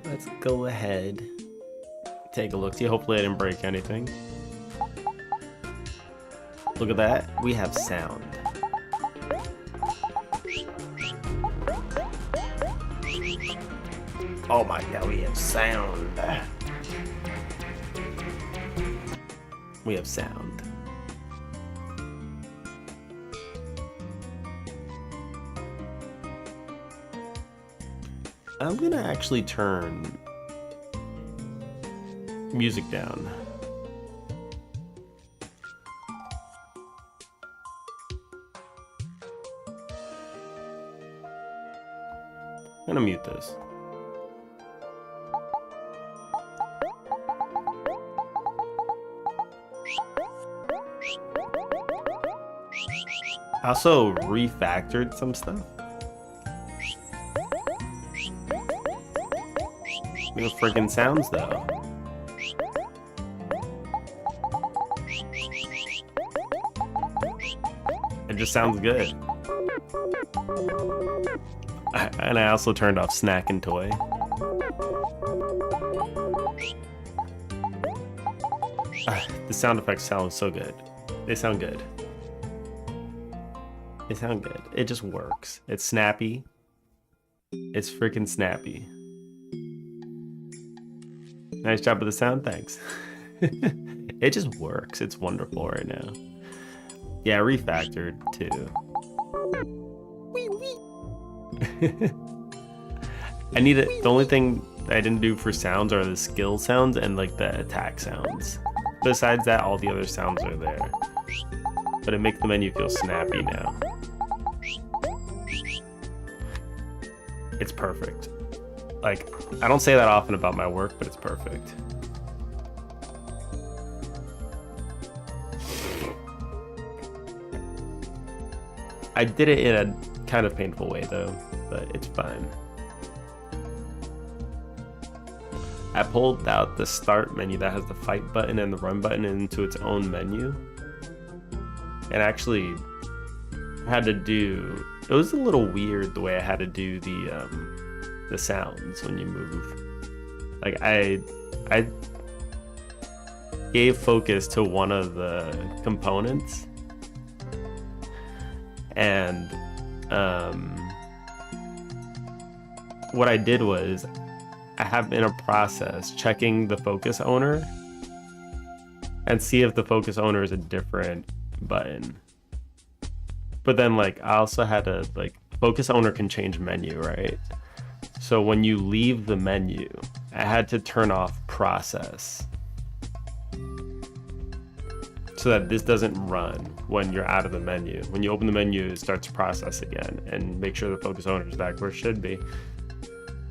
Let's go ahead. Take a look. See, hopefully I didn't break anything. Look at that. We have sound. Oh my god, we have sound. We have sound. I'm gonna actually turn music down. I'm gonna mute this. I also refactored some stuff. No freaking sounds though. It just sounds good. And I also turned off snack and toy. The sound effects sound so good. They sound good. They sound good. It just works. It's snappy. It's freaking snappy. Nice job with the sound, thanks. It just works. It's wonderful right now. Yeah, refactored too. I need it. The only thing I didn't do for sounds are the skill sounds and like the attack sounds. Besides that, all the other sounds are there. But it makes the menu feel snappy now. It's perfect. Like, I don't say that often about my work, but it's perfect. I did it in a kind of painful way though, but it's fine. I pulled out the start menu that has the fight button and the run button into its own menu. And actually had to do, it was a little weird the way I had to do the sounds when you move. Like I gave focus to one of the components, and what I did was I have in a process checking the focus owner and see if the focus owner is a different button. But then like I also had to, like, focus owner can change menu, right? So when you leave the menu, I had to turn off process so that this doesn't run when you're out of the menu. When you open the menu, it starts to process again, and make sure the focus owner is back where it should be.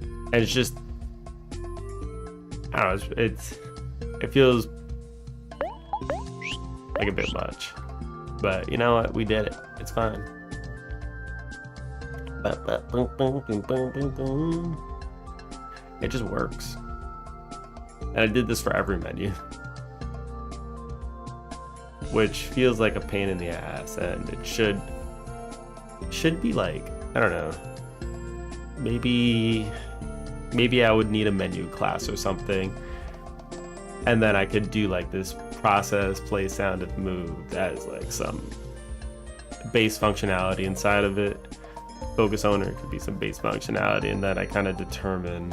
And it's just, I don't know, it feels like a bit much. But you know what? We did it. It's fine. It just works. And I did this for every menu. Which feels like a pain in the ass, and it should be like, I don't know. Maybe I would need a menu class or something. And then I could do like this process, play, sound, and move that is like some base functionality inside of it. Focus owner could be some base functionality, and then I kind of determine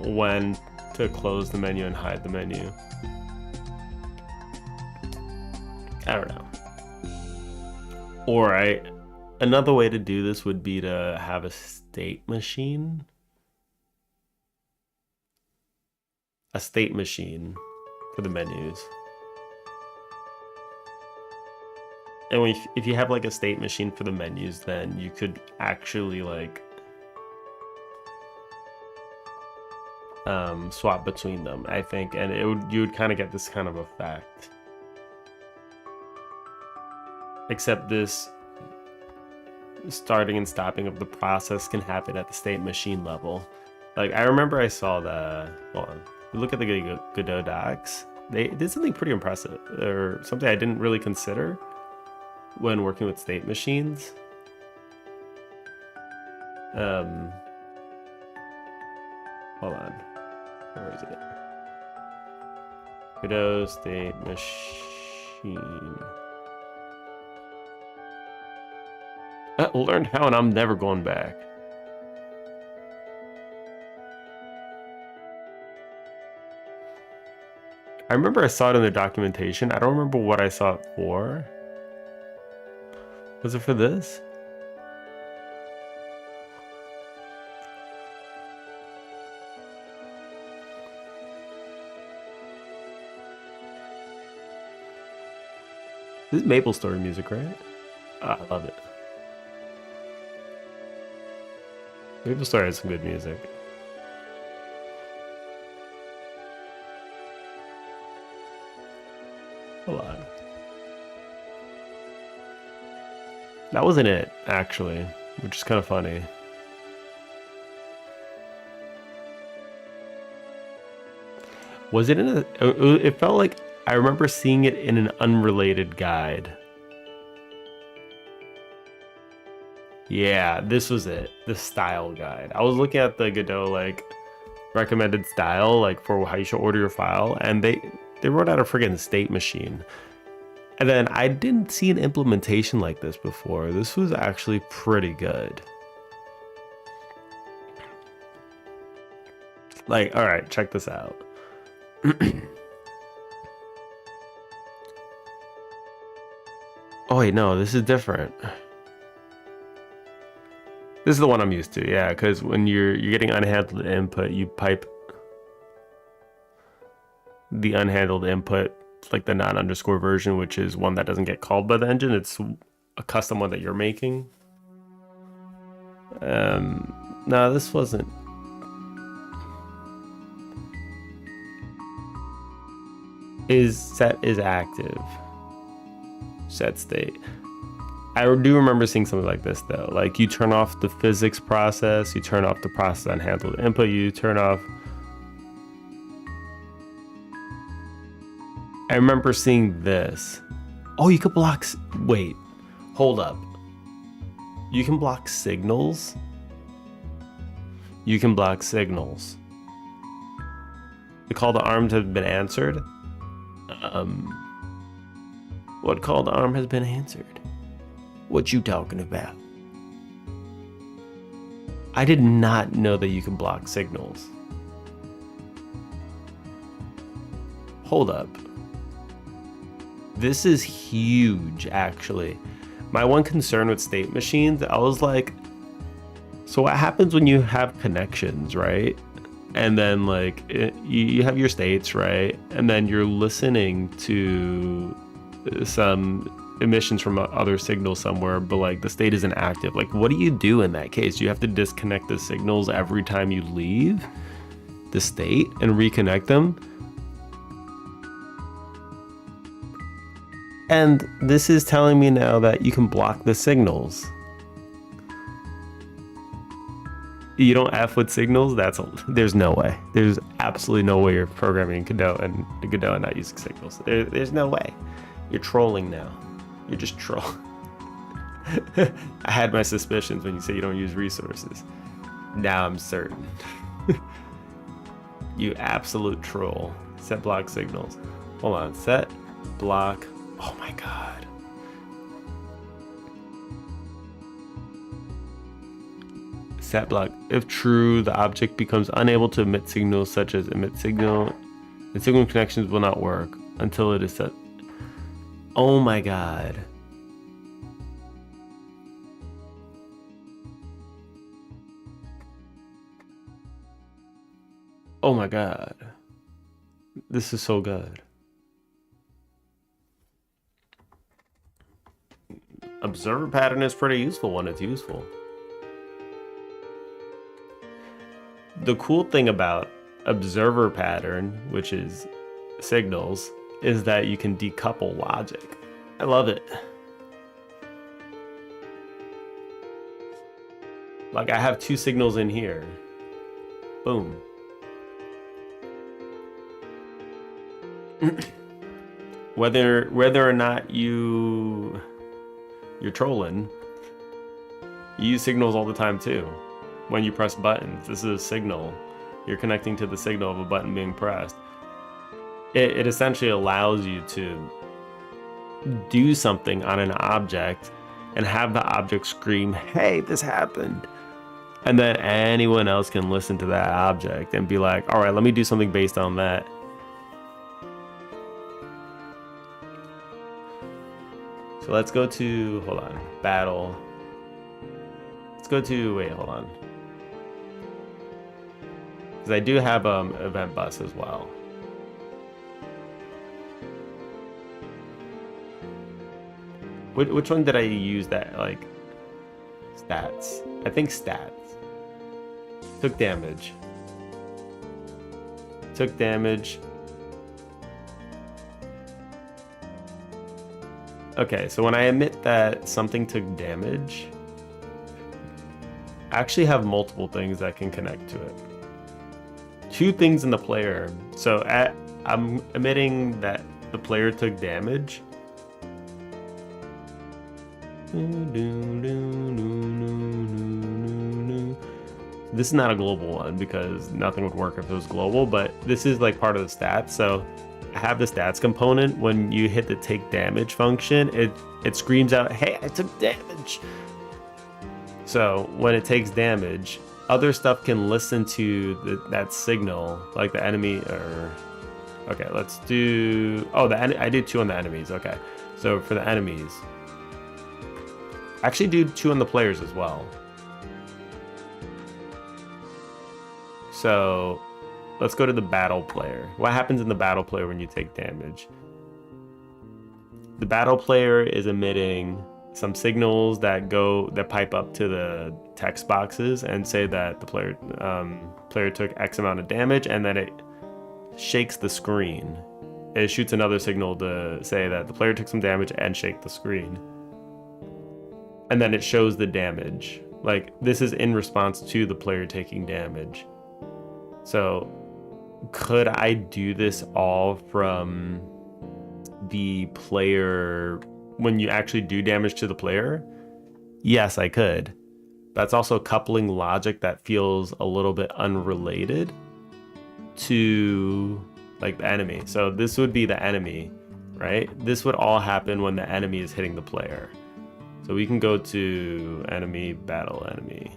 when to close the menu and hide the menu. I don't know. Or another way to do this would be to have a state machine. A state machine for the menus. And if you have like a state machine for the menus, then you could actually like swap between them, I think, and you would kind of get this kind of effect. Except this starting and stopping of the process can happen at the state machine level. Like I remember I saw the, hold on, you look at the Godot docs, they did something pretty impressive, or something I didn't really consider when working with state machines. Hold on. Where is it? Godot state machine. I learned how and I'm never going back. I remember I saw it in the documentation. I don't remember what I saw it for. Was it for this? This is Maple Story music, right? I love it. Maple Story has some good music. Hold on. That wasn't it, actually, which is kind of funny. Was it in a... It felt like I remember seeing it in an unrelated guide. Yeah, this was it. The style guide. I was looking at the Godot, like, recommended style, like, for how you should order your file, and they wrote out a friggin' state machine. And then I didn't see an implementation like this before. This was actually pretty good. Like, all right, check this out. Oh wait, no, this is different. This is the one I'm used to, yeah, because when you're getting unhandled input, you pipe the unhandled input, like the non-underscore version, which is one that doesn't get called by the engine. It's a custom one that you're making. No, this wasn't. Set is active. Set state. I do remember seeing something like this though. Like you turn off the physics process, you turn off the process unhandled input, you turn off. I remember seeing this. Oh, you could block. Wait, hold up. You can block signals. You can block signals. The call to arms has been answered. What call to arm has been answered? What you talking about? I did not know that you can block signals. Hold up. This is huge, actually. My one concern with state machines, I was like, so what happens when you have connections, right? And then like you have your states, right? And then you're listening to some emissions from other signals somewhere, but like the state isn't active. Like, what do you do in that case? You have to disconnect the signals every time you leave the state and reconnect them. And this is telling me now that you can block the signals. You don't F with signals? There's no way. There's absolutely no way you're programming Godot and not using signals. There's no way. You're trolling now. You're just trolling. I had my suspicions when you say you don't use resources. Now I'm certain. You absolute troll. Set block signals. Hold on. Set block. Oh my god. Set block. If true, the object becomes unable to emit signals such as emit signal. The signal connections will not work until it is set. Oh my god. Oh my god. This is so good. Observer pattern is pretty useful when it's useful. The cool thing about observer pattern, which is signals, is that you can decouple logic. I love it. Like I have two signals in here. Boom. Whether or not you're trolling, you use signals all the time too. When you press buttons, this is a signal. You're connecting to the signal of a button being pressed. It essentially allows you to do something on an object and have the object scream, hey, this happened. And then anyone else can listen to that object and be like, all right, let me do something based on that. So let's go to, hold on, battle. Let's go to, wait, hold on. Because I do have event bus as well. Which one did I use that, like, stats? I think stats. Took damage. Took damage. Okay, so when I admit that something took damage, I actually have multiple things that can connect to it. 2 things in the player. So I'm admitting that the player took damage. This is not a global one because nothing would work if it was global, but this is like part of the stats. So I have the stats component. When you hit the take damage function, it screams out, hey, I took damage. So when it takes damage, other stuff can listen to that signal, like the enemy, or okay, let's do, oh, I did 2 on the enemies. Okay, so for the enemies, I actually do 2 on the players as well. So let's go to the battle player. What happens in the battle player when you take damage? The battle player is emitting some signals that pipe up to the text boxes and say that the player took X amount of damage, and then it shakes the screen. It shoots another signal to say that the player took some damage and shake the screen. And then it shows the damage. Like, this is in response to the player taking damage. So could I do this all from the player when you actually do damage to the player? Yes, I could. That's also coupling logic that feels a little bit unrelated to like the enemy. So this would be the enemy, right? This would all happen when the enemy is hitting the player. So we can go to enemy, battle enemy.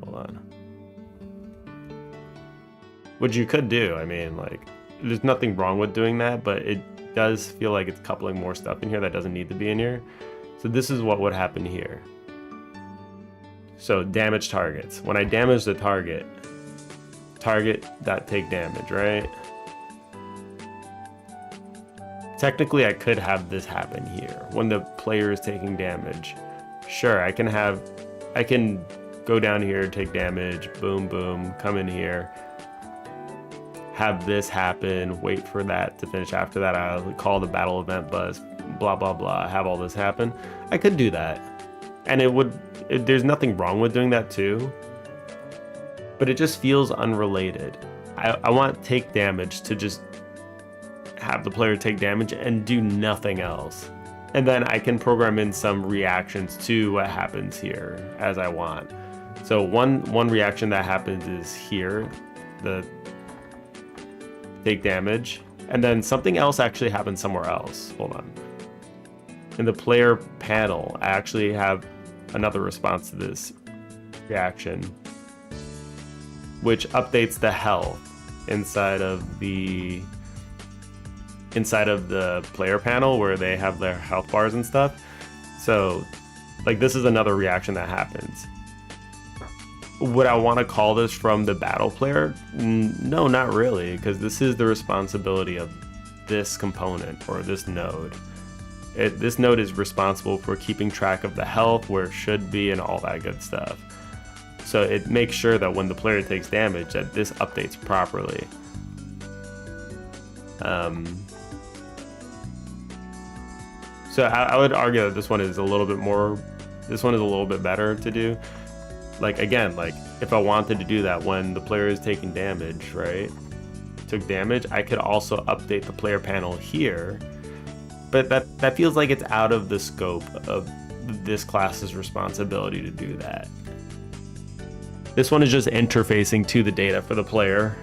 Hold on. Which you could do. I mean, like, there's nothing wrong with doing that, but it does feel like it's coupling more stuff in here that doesn't need to be in here. So this is what would happen here. So damage targets. When I damage the target that take damage, right? Technically, I could have this happen here when the player is taking damage. Sure, I can go down here, take damage, boom, boom, come in here, have this happen, wait for that to finish. After that, I'll call the battle event buzz, blah, blah, blah, have all this happen. I could do that. And there's nothing wrong with doing that too, but it just feels unrelated. I want take damage to just have the player take damage and do nothing else. And then I can program in some reactions to what happens here as I want. So one reaction that happens is here, the take damage, and then something else actually happens somewhere else. Hold on. In the player panel, I actually have another response to this reaction, which updates the health inside of the player panel where they have their health bars and stuff. So like, this is another reaction that happens. Would I want to call this from the battle player? No, not really, because this is the responsibility of this component or this node. This node is responsible for keeping track of the health, where it should be, and all that good stuff. So it makes sure that when the player takes damage, that this updates properly. So I would argue that this one is a little bit better to do. Like, again, like if I wanted to do that when the player is taking damage, right? Took damage, I could also update the player panel here. But that feels like it's out of the scope of this class's responsibility to do that. This one is just interfacing to the data for the player,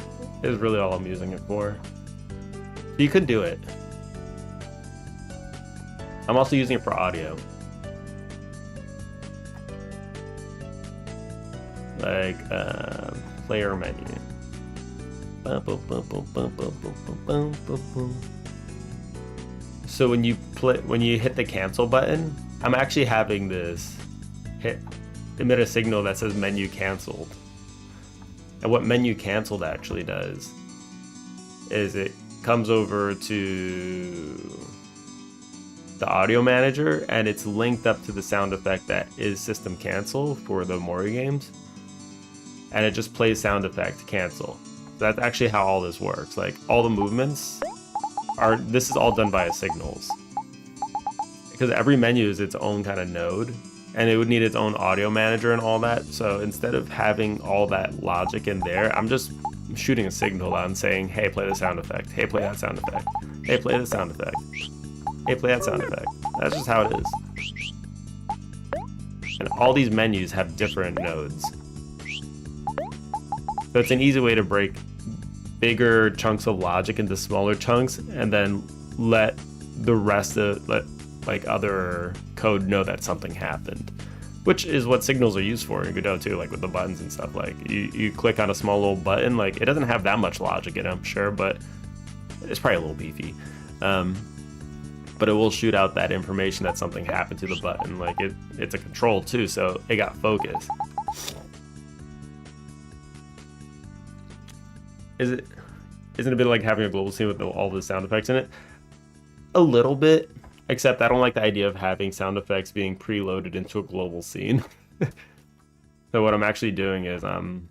is really all I'm using it for. You could do it. I'm also using it for audio. Like player menu. So when you hit the cancel button, I'm actually having this emit a signal that says menu canceled. And what menu canceled actually does is it comes over to the audio manager and it's linked up to the sound effect that is system cancel for the Omori games. And it just plays sound effect cancel. That's actually how all this works. Like all the movements this is all done via signals. Because every menu is its own kind of node and it would need its own audio manager and all that. So instead of having all that logic in there, I'm just shooting a signal out and saying, hey, play the sound effect. Hey, play that sound effect. Hey, play the sound effect. Hey, play that sound effect. That's just how it is. And all these menus have different nodes. So it's an easy way to break bigger chunks of logic into smaller chunks and then let the rest of like other code know that something happened, which is what signals are used for in Godot too, like with the buttons and stuff. Like you click on a small little button, like it doesn't have that much logic in it, I'm sure, but it's probably a little beefy. But it will shoot out that information that something happened to the button. Like it's a control too, so it got focus. Isn't it a bit like having a global scene with all the sound effects in it? A little bit, except I don't like the idea of having sound effects being preloaded into a global scene. So what I'm actually doing is I'm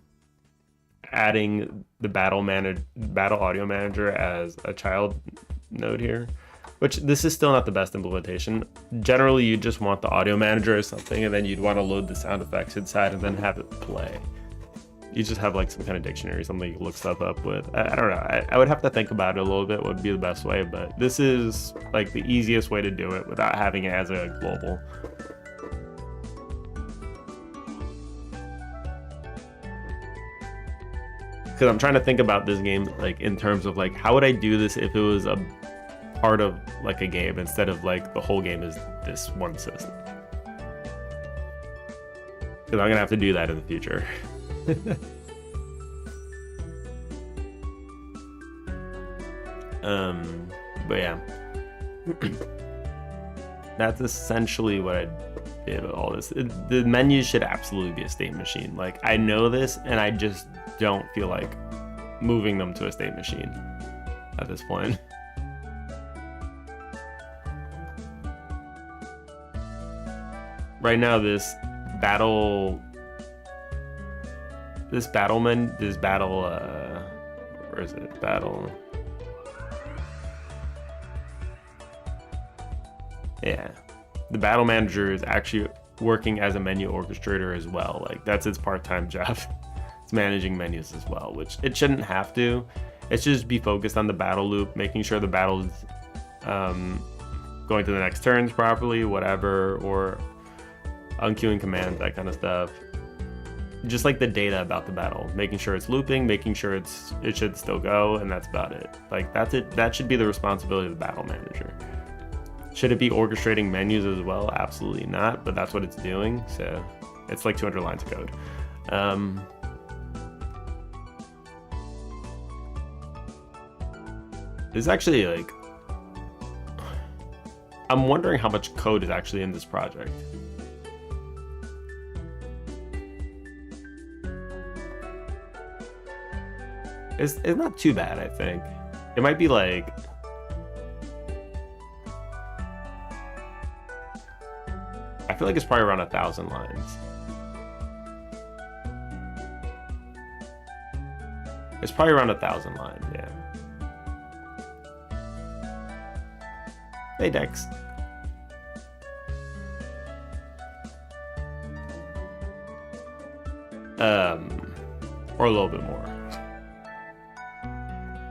adding the battle audio manager as a child node here, which this is still not the best implementation. Generally, you just want the audio manager or something, and then you'd want to load the sound effects inside and then have it play. You just have like some kind of dictionary, something you look stuff up with. I don't know. I would have to think about it a little bit what would be the best way, but this is like the easiest way to do it without having it as a global. Because I'm trying to think about this game like in terms of like how would I do this if it was a part of like a game instead of like the whole game is this one system. Because I'm gonna have to do that in the future. But yeah, that's essentially what I did with all this. The menus should absolutely be a state machine. Like I know this, and I just don't feel like moving them to a state machine at this point. Right now, this battle, where is it? Battle. Yeah. The battle manager is actually working as a menu orchestrator as well. Like that's its part-time job. It's managing menus as well, which it shouldn't have to. It should just be focused on the battle loop, making sure the battle is going to the next turns properly, whatever, or unqueuing commands, that kind of stuff. Just like the data about the battle, making sure it's looping, making sure it should still go, and that's about it. Like that's it. That should be the responsibility of the battle manager. Should it be orchestrating menus as well? Absolutely not, but that's what it's doing. So it's like 200 lines of code. It's actually like, I'm wondering how much code is actually in this project. It's not too bad, I think. It might be like, I feel like it's probably around 1,000 lines. It's probably around 1,000 lines, yeah. Hey, Dex. Or a little bit more.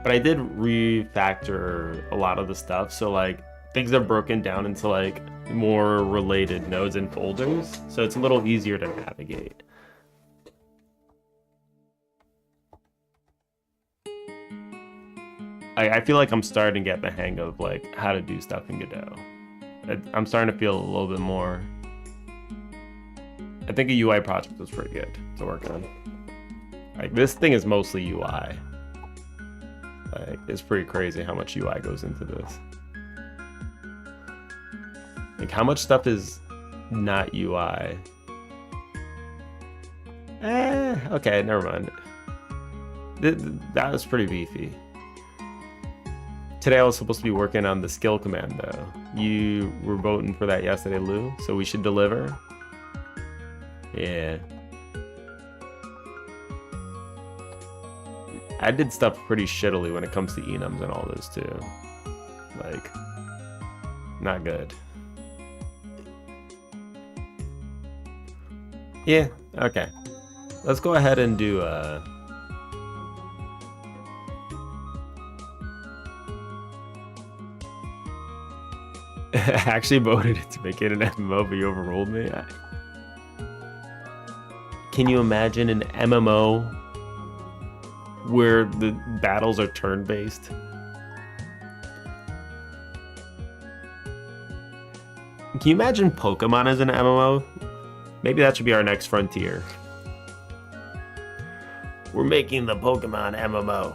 But I did refactor a lot of the stuff, so like things are broken down into like more related nodes and folders, so it's a little easier to navigate. I feel like I'm starting to get the hang of like how to do stuff in Godot. I'm starting to feel a little bit more. I think a UI project was pretty good to work on. Like this thing is mostly UI. Like it's pretty crazy how much UI goes into this. Like how much stuff is not UI? Okay, never mind. That was pretty beefy. Today I was supposed to be working on the skill command though. You were voting for that yesterday, Lou, so we should deliver. Yeah. I did stuff pretty shittily when it comes to enums and all this too. Like, not good. Yeah, okay. Let's go ahead and do I actually voted to make it an MMO, but you overruled me. Can you imagine an MMO where the battles are turn-based? Can you imagine Pokemon as an MMO? Maybe that should be our next frontier. We're making the Pokemon MMO.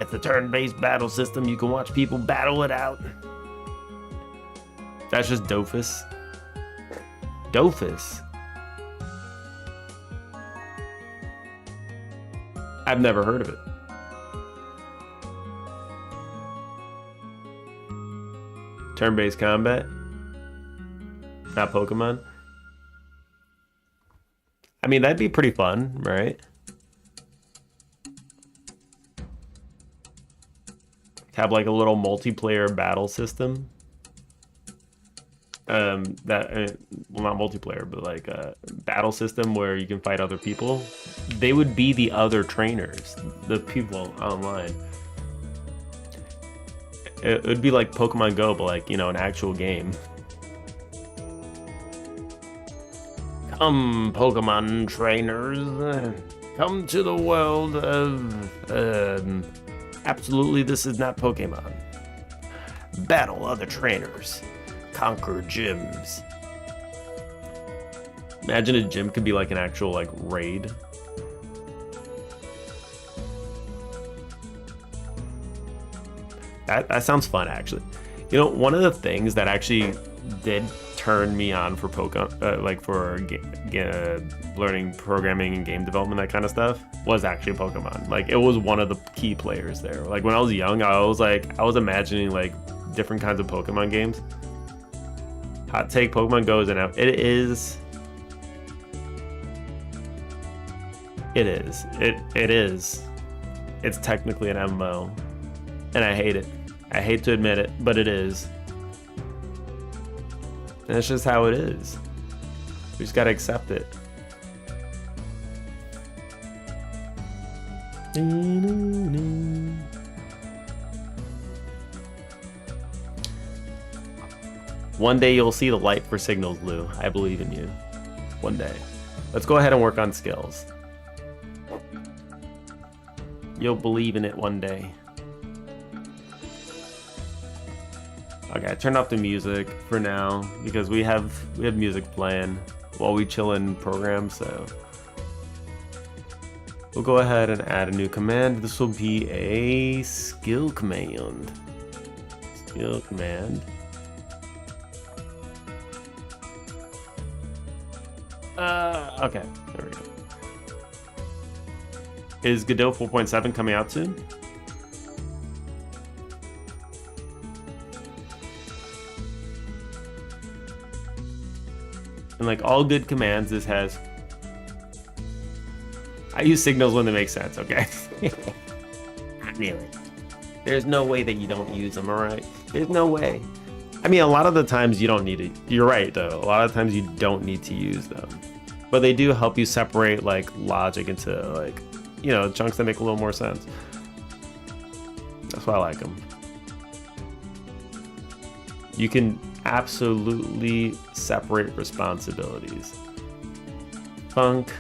It's a turn-based battle system. You can watch people battle it out. That's just Dofus. Dofus. I've never heard of it. Turn-based combat. Not Pokemon. I mean, that'd be pretty fun, right? Have like a little multiplayer battle system. Well, not multiplayer, but like a battle system where you can fight other people. They would be the other trainers, the people online. It would be like Pokemon Go, but like, you know, an actual game. Come, Pokemon trainers, come to the world of, absolutely, this is not Pokemon. Battle other trainers. Conquer gyms. Imagine a gym could be like an actual like raid. That sounds fun, actually. You know, one of the things that actually did turn me on for Pokemon, for learning programming and game development, that kind of stuff, was actually Pokemon. Like, it was one of the key players there. Like, when I was young, I was imagining like different kinds of Pokemon games. Hot take: Pokemon Go is an app. It is. It's technically an MMO, and I hate it. I hate to admit it, but it is. And it's just how it is. We just gotta accept it. One day you'll see the light for signals, Lou. I believe in you. One day. Let's go ahead and work on skills. You'll believe in it one day. Okay, I turned off the music for now because we have music playing while we chill in programs, so we'll go ahead and add a new command. This will be a skill command. Skill command. Okay, there we go. Is Godot 4.7 coming out soon? And like all good commands, this has... I use signals when they make sense, okay? Not really. There's no way that you don't use them, alright? There's no way. I mean, a lot of the times you don't need it. You're right, though. A lot of times you don't need to use them. But they do help you separate, like, logic into, like, you know, chunks that make a little more sense. That's why I like them. You can absolutely separate responsibilities. Funk.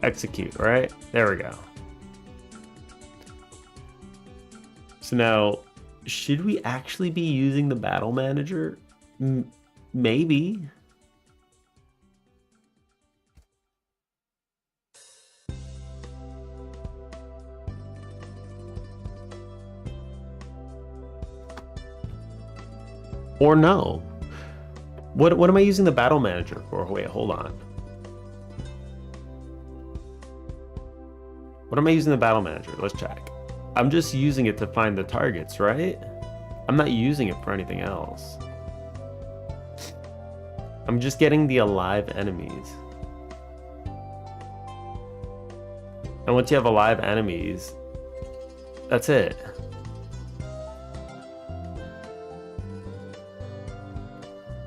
execute, right? There we go. So now, should we actually be using the battle manager? Maybe. Or no. What am I using the battle manager for? Wait, hold on. What am I using the battle manager? Let's check. I'm just using it to find the targets, right? I'm not using it for anything else. I'm just getting the alive enemies. And once you have alive enemies, that's it.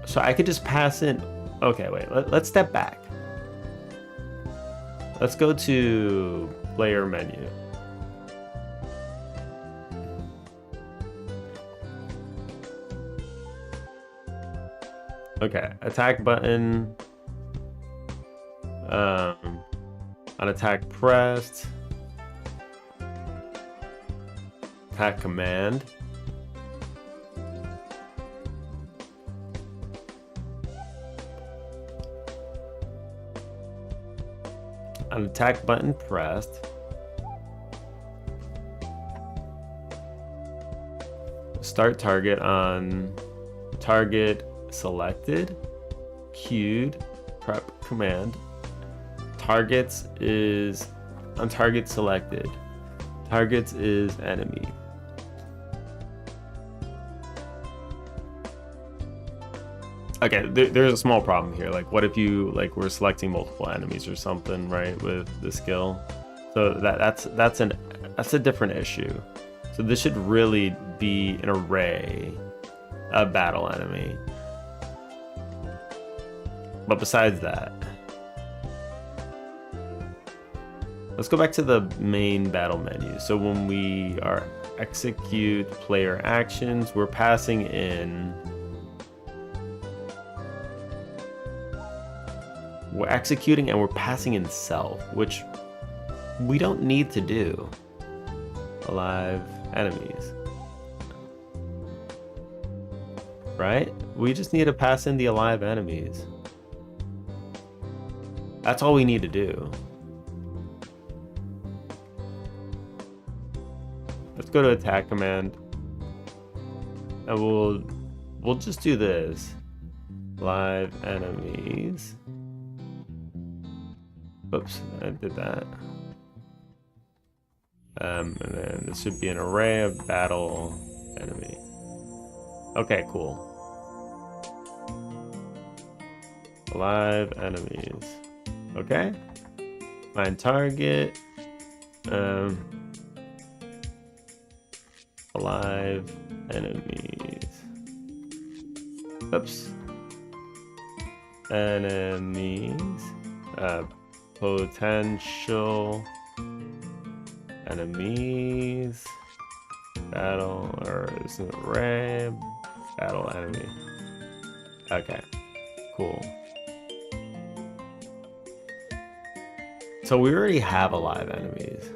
So I could just pass in. Okay, wait, let's step back. Let's go to player menu. Okay, attack button. On attack pressed. Attack command. On attack button pressed. Start target on target selected, queued, prep command. Targets is on target selected. Targets is enemy. Okay, there's a small problem here. Like, what if you we're selecting multiple enemies or something, right, with the skill? So that's a different issue. So this should really be an array of battle enemy. But besides that, let's go back to the main battle menu. So when we are execute player actions, we're passing in. We're executing and we're passing in self, which we don't need to do. Alive enemies. Right? We just need to pass in the alive enemies. That's all we need to do. Let's go to attack command. And we'll just do this. Live enemies. Oops, I did that. And then this should be an array of battle enemy. Okay, cool. Live enemies. Okay. Find target. Alive enemies. Oops. Enemies. Potential enemies. Battle, or is an array. Battle enemy. Okay. Cool. So we already have alive enemies.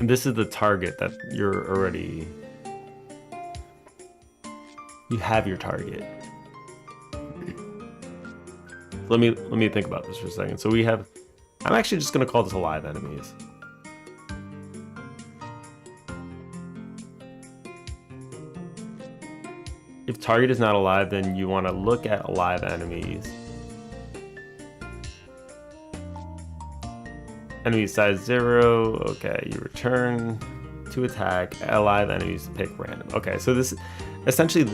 And this is the target that you're already... You have your target. Let me think about this for a second. So we have... I'm actually just going to call this alive enemies. If target is not alive, then you want to look at alive enemies. Enemy size 0. Okay, you return to attack. Alive enemies, pick random. Okay, so this essentially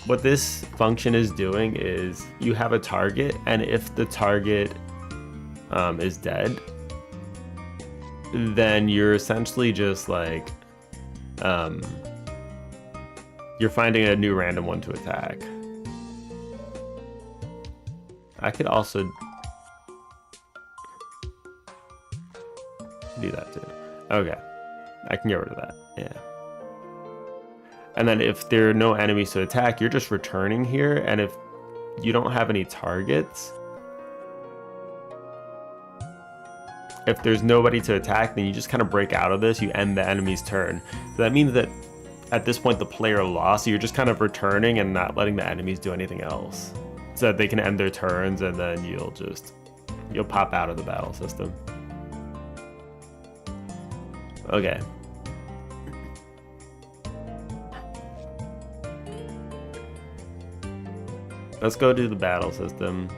what this function is doing is you have a target, and if the target is dead, then you're essentially just like you're finding a new random one to attack. I could also do that too. Okay, I can get rid of that. Yeah. And then if there are no enemies to attack, you're just returning here, and if you don't have any targets, if there's nobody to attack, then you just kind of break out of this. You end the enemy's turn. So that means that at this point the player lost. So you're just kind of returning and not letting the enemies do anything else, so that they can end their turns, and then you'll pop out of the battle system. Okay. Let's go do the battle system.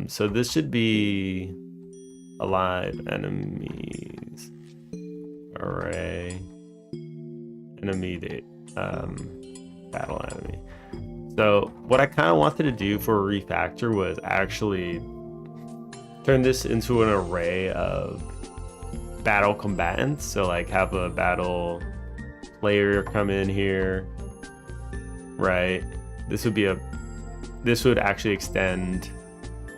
So this should be alive enemies, array, enemy, battle enemy. So what I kind of wanted to do for a refactor was actually turn this into an array of battle combatants. So like have a battle player come in here, right? This would actually extend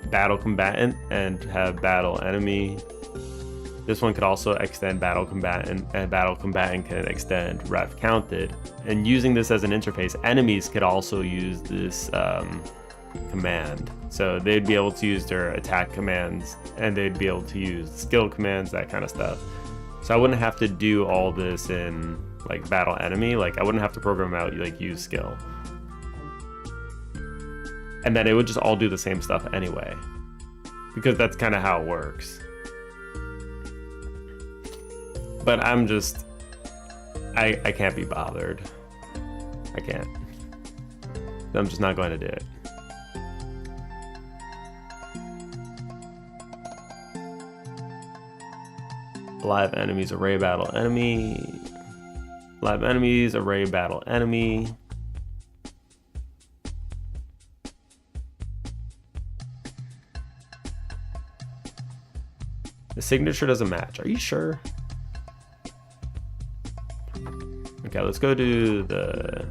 battle combatant and have battle enemy. This one could also extend battle combatant, and battle combatant can extend ref counted. And using this as an interface, enemies could also use this command. So they'd be able to use their attack commands, and they'd be able to use skill commands, that kind of stuff. So I wouldn't have to do all this in like battle enemy. Like I wouldn't have to program out like use skill. And then it would just all do the same stuff anyway, because that's kind of how it works. But I'm just, I can't be bothered. I can't. I'm just not going to do it. Live enemies, array battle enemy. Live enemies, array battle enemy. The signature doesn't match. Are you sure? Okay, let's go to the...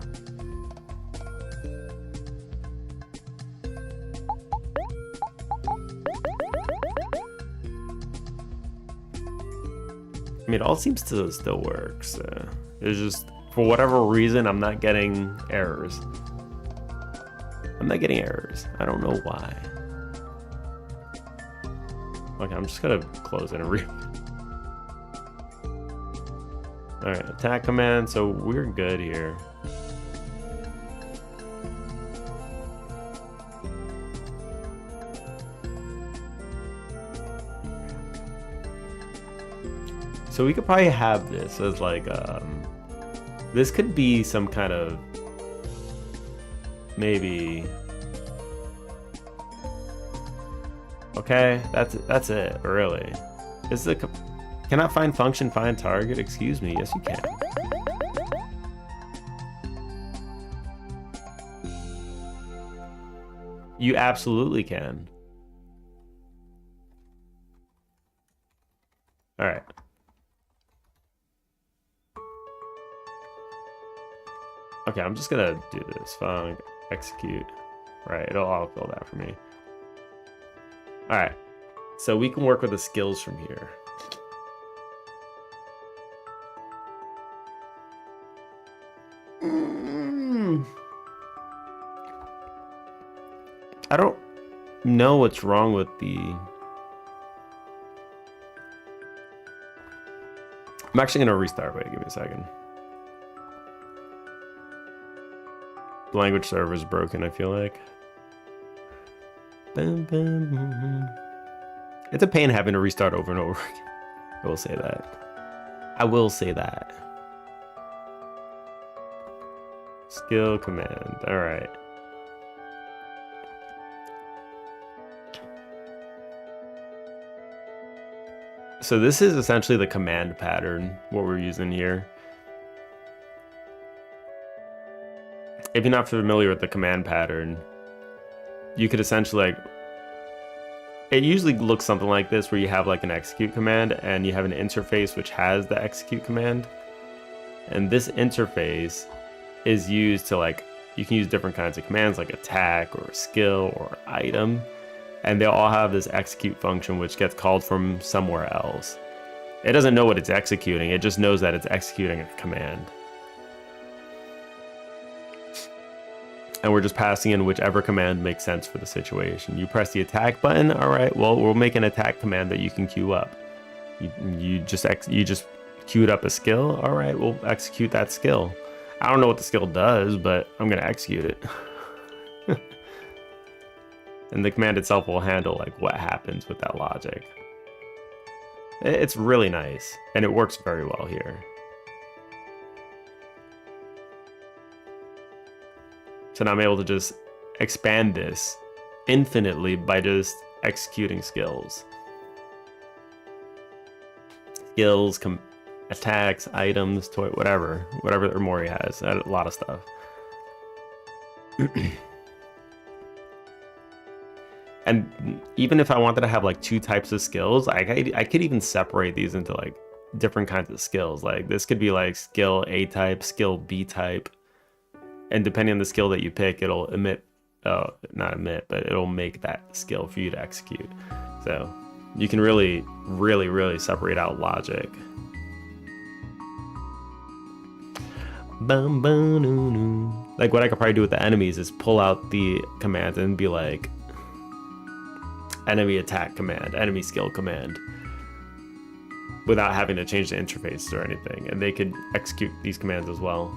I mean, it all seems to still work. So it's just, for whatever reason, I'm not getting errors. I'm not getting errors. I don't know why. Okay, I'm just gonna close it and re... Alright, attack command, so we're good here. So we could probably have this as like, this could be some kind of, maybe... Okay, that's it, really. This is a... Cannot find function, find target? Excuse me, yes you can. You absolutely can. Alright. Okay, I'm just gonna do this. Func, execute. Right, it'll autofill that for me. Alright, so we can work with the skills from here. I don't know what's wrong with the... I'm actually going to restart. Wait, give me a second. The language server is broken, I feel like. It's a pain having to restart over and over again. I will say that. I will say that. Skill command. All right. So this is essentially the command pattern, what we're using here. If you're not familiar with the command pattern, you could essentially like, it usually looks something like this, where you have like an execute command and you have an interface which has the execute command. And this interface is used to like, you can use different kinds of commands like attack or skill or item. And they all have this execute function which gets called from somewhere else. It doesn't know what it's executing. It just knows that it's executing a command. And we're just passing in whichever command makes sense for the situation. You press the attack button. All right, well, we'll make an attack command that you can queue up. You just queued up a skill. All right, we'll execute that skill. I don't know what the skill does, but I'm gonna execute it. And the command itself will handle like what happens with that logic. It's really nice, and it works very well here. So now I'm able to just expand this infinitely by just executing skills. Skills, attacks, items, toy, whatever Omori has. A lot of stuff. And even if I wanted to have like 2 types of skills, I could even separate these into like different kinds of skills. Like this could be like skill A type, skill B type. And depending on the skill that you pick, it'll not emit, but it'll make that skill for you to execute. So you can really, really, really separate out logic. Like what I could probably do with the enemies is pull out the commands and be like, enemy attack command, enemy skill command, without having to change the interface or anything. And they could execute these commands as well.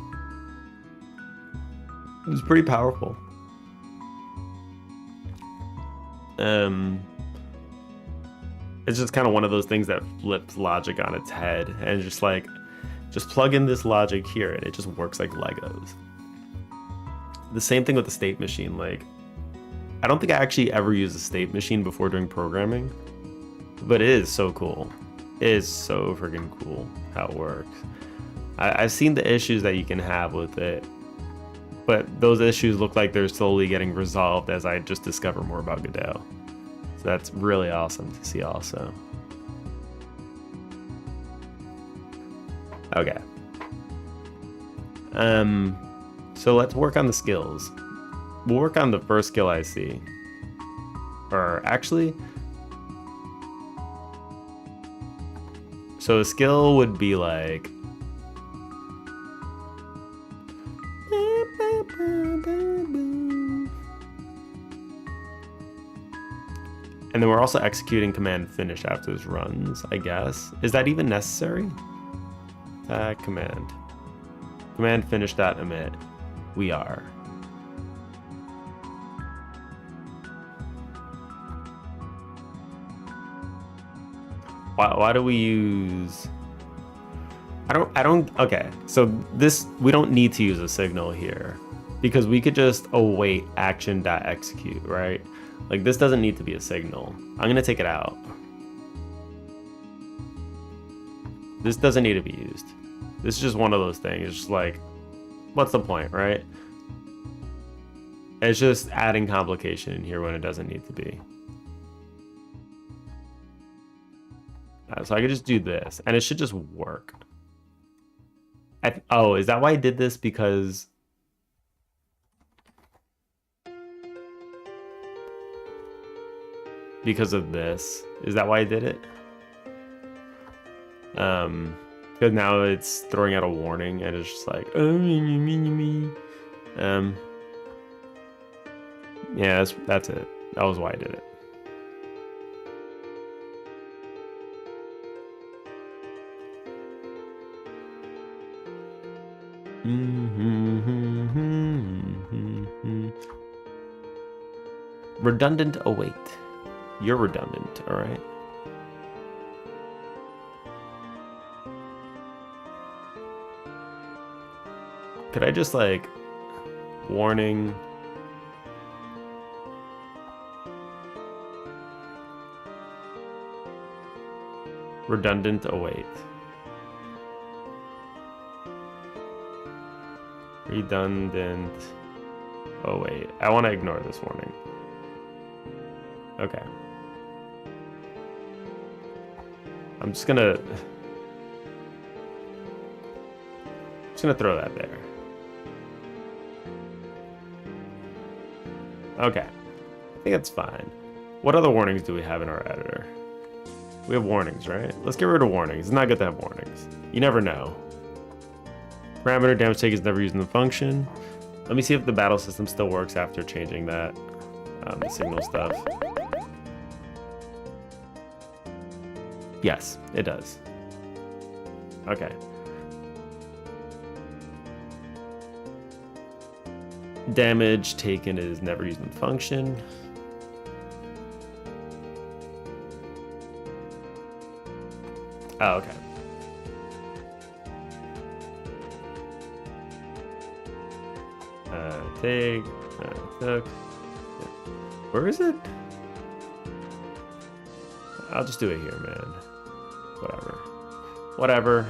It's pretty powerful. It's just kind of one of those things that flips logic on its head, and just plug in this logic here and it just works like Legos. The same thing with the state machine. Like, I don't think I actually ever used a state machine before doing programming, but it is so cool. It is so freaking cool how it works. I've seen the issues that you can have with it, but those issues look like they're slowly getting resolved as I just discover more about Godot. So that's really awesome to see also. Okay. So let's work on the skills. We'll work on the first skill I see. Or actually, so a skill would be like, and then we're also executing command finish after those runs, I guess. Is that even necessary? Command finish dot emit. We are. Why do we use? I don't. Okay, so this, we don't need to use a signal here because we could just await action dot execute, right? Like this doesn't need to be a signal. I'm gonna take it out. This doesn't need to be used. This is just one of those things. It's just like, what's the point, right? It's just adding complication in here when it doesn't need to be. So I could just do this, and it should just work. Oh, is that why I did this? Because of this? Is that why I did it? Because now it's throwing out a warning, and it's just like, yeah, that's it. That was why I did it. Redundant await. You're redundant, all right? Could I just like warning? Redundant await. Redundant. Oh wait, I want to ignore this warning. Okay. I'm just gonna throw that there. Okay. I think that's fine. What other warnings do we have in our editor? We have warnings, right? Let's get rid of warnings. It's not good to have warnings. You never know. Parameter damage take is never used in the function. Let me see if the battle system still works after changing that signal stuff. Yes, it does. Okay. Damage taken is never used in the function. Oh, okay. Took. Where is it? I'll just do it here, man. Whatever. Whatever.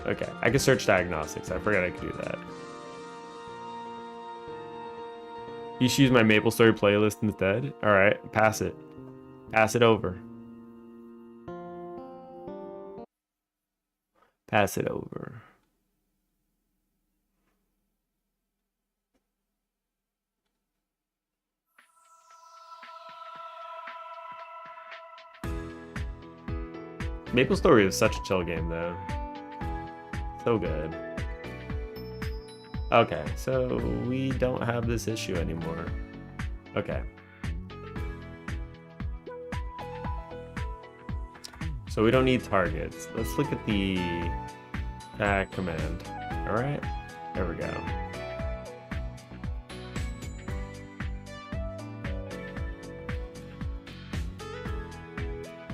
Okay, I can search diagnostics. I forgot I could do that. You should use my Maple Story playlist instead? Alright, pass it. Pass it over. Pass it over. Maple Story is such a chill game, though. So good. Okay, so we don't have this issue anymore. Okay. So we don't need targets. Let's look at the command. All right, there we go.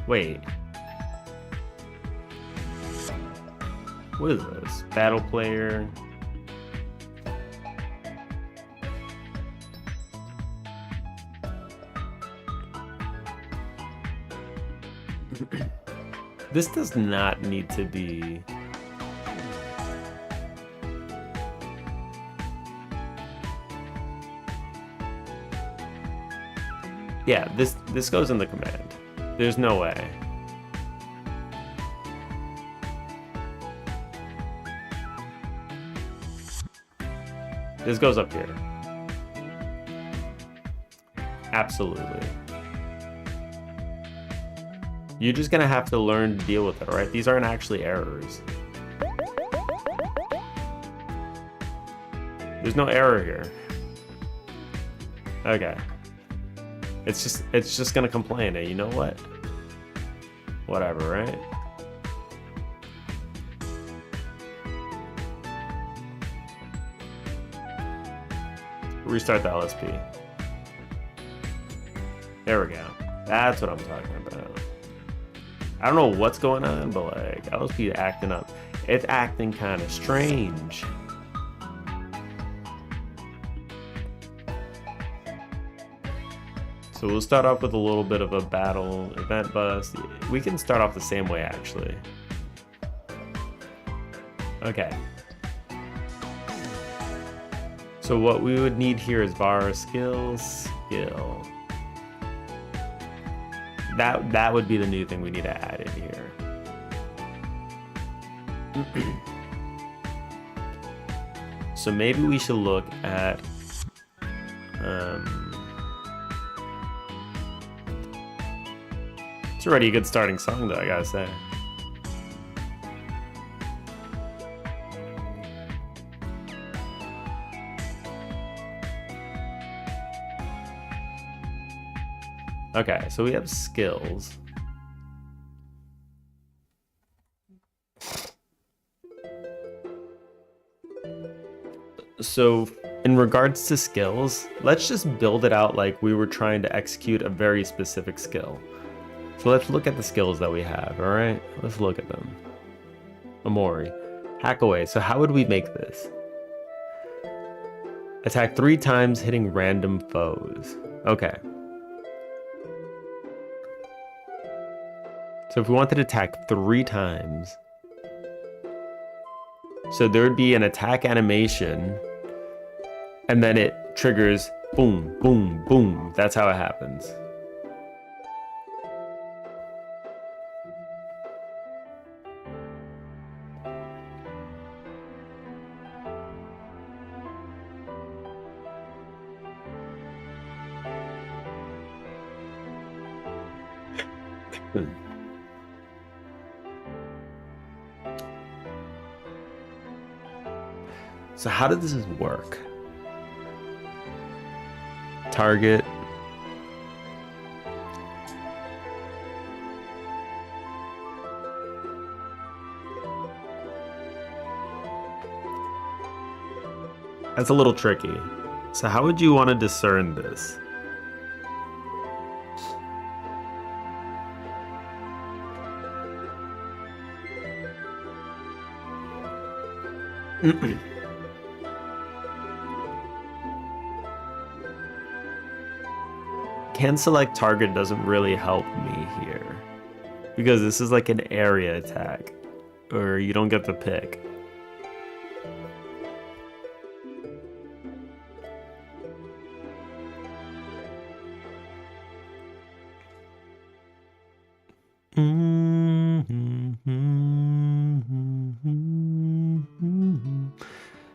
Wait. What is this? Battle player. This does not need to be. Yeah, this goes in the command. There's no way. This goes up here. Absolutely. You're just gonna have to learn to deal with it, right? These aren't actually errors. There's no error here. Okay. It's just gonna complain, and you know what? Whatever, right? Restart the LSP. There we go. That's what I'm talking about. I don't know what's going on, but like LSP acting up. It's acting kind of strange. So we'll start off with a little bit of a battle event bus. We can start off the same way, actually. Okay. So what we would need here is var skills, skill. That would be the new thing we need to add in here. So maybe we should look at it's already a good starting song though, I gotta say. Okay, so we have skills. So in regards to skills, let's just build it out like we were trying to execute a very specific skill. So let's look at the skills that we have, all right? Let's look at them. Omori, hack away. So how would we make this? Attack 3 times, hitting random foes. Okay. So if we wanted to attack 3 times, so there would be an attack animation, and then it triggers boom, boom, boom. That's how it happens. So how does this work? Target. That's a little tricky. So how would you want to discern this? Can select target doesn't really help me here because this is like an area attack or you don't get to pick.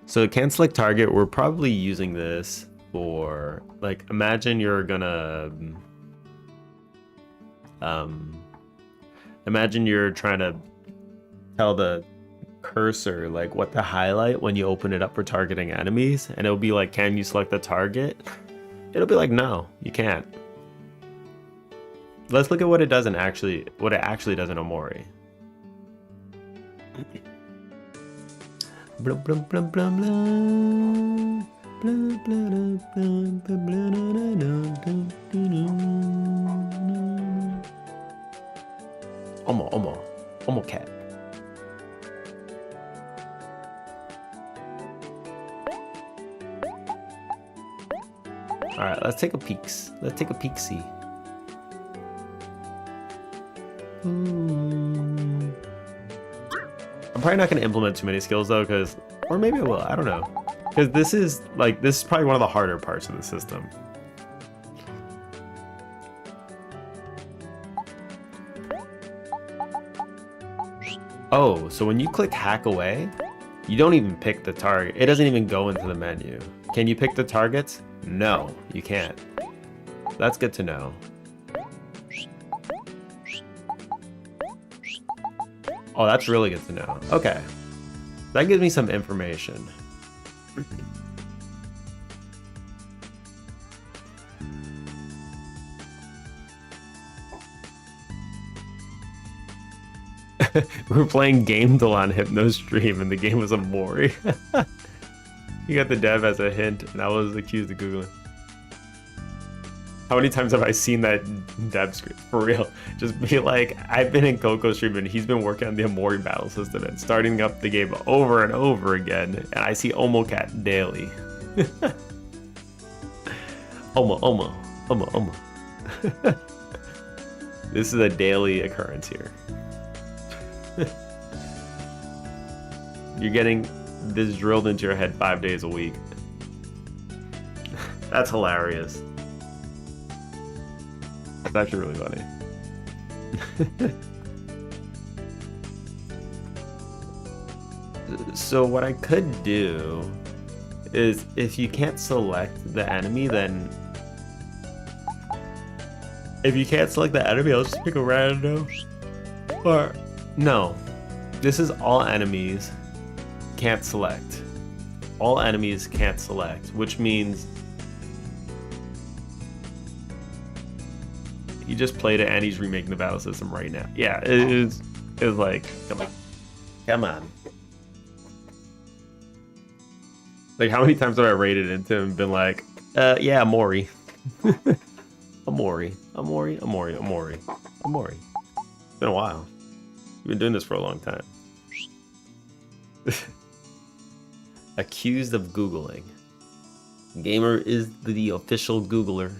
So can't select target, we're probably using this for, like, imagine you're gonna imagine you're trying to tell the cursor like what to highlight when you open it up for targeting enemies, and it'll be like, can you select the target? It'll be like, no, you can't. Let's look at what it does in what it actually does in Omori. Blah, blah, blah, blah, blah. Blah, blah, blah, blah, blah, Omo cat. All right, let's take a peek. Let's take a peek-see. I'm probably not going to implement too many skills though, or maybe I will. I don't know. Because this is probably one of the harder parts of the system. Oh, so when you click hack away, you don't even pick the target. It doesn't even go into the menu. Can you pick the targets? No, you can't. That's good to know. Oh, that's really good to know. Okay. That gives me some information. We were playing Gamedel on Hypno stream and the game was Omori. You got the dev as a hint and I was accused of Googling. How many times have I seen that dev screen? For real. Just be like, I've been in Coco's stream and he's been working on the Omori battle system and starting up the game over and over again. And I see Omocat daily. Omo. This is a daily occurrence here. You're getting this drilled into your head 5 days a week. That's hilarious. That's actually really funny. So what I could do is, if you can't select the enemy, then I'll just pick a random. Or no, this is all enemies can't select. All enemies can't select, which means he just played it and he's remaking the battle system right now. Yeah, it is like, come on. Like, how many times have I raided into him and been like, yeah, Omori. Omori. It's been a while. We've been doing this for a long time. Accused of Googling. Gamer is the official Googler.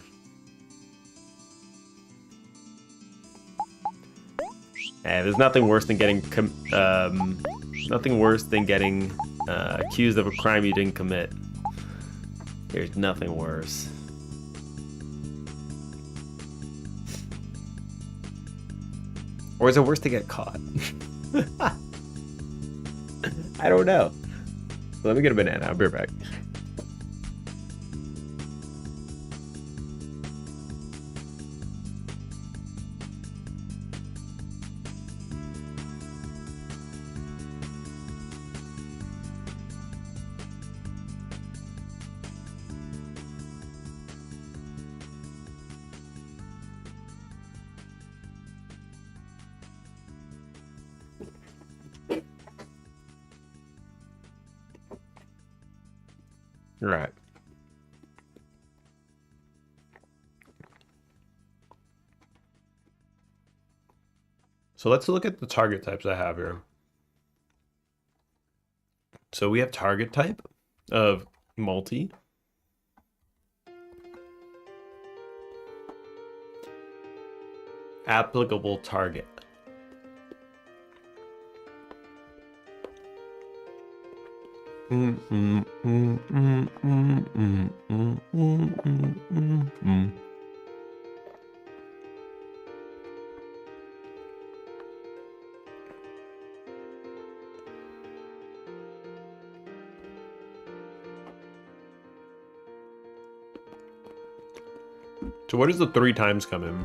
And there's nothing worse than getting accused of a crime you didn't commit. There's nothing worse. Or is it worse to get caught? I don't know. Let me get a banana. I'll be right back. Right. So let's look at the target types I have here. So we have target type of multi. Applicable target. So where does the 3 times come in?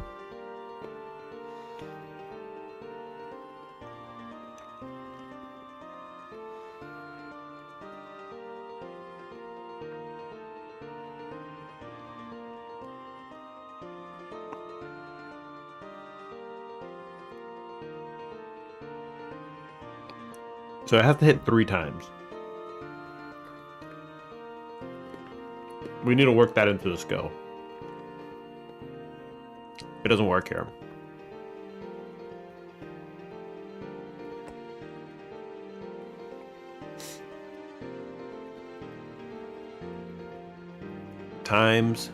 So I have to hit 3 times. We need to work that into the skill. It doesn't work here. Times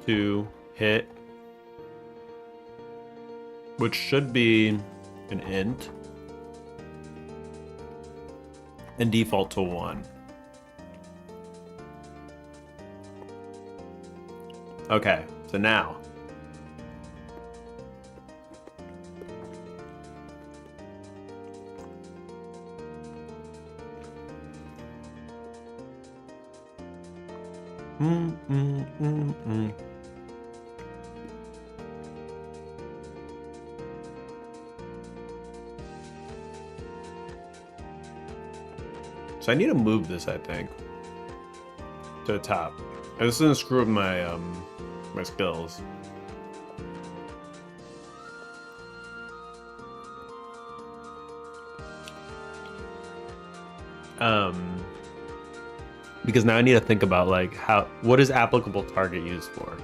to hit, which should be an int, and default to 1. Okay, so now So I need to move this, I think, to the top. And this is gonna screw up my my skills. Because now I need to think about like what is applicable target used for?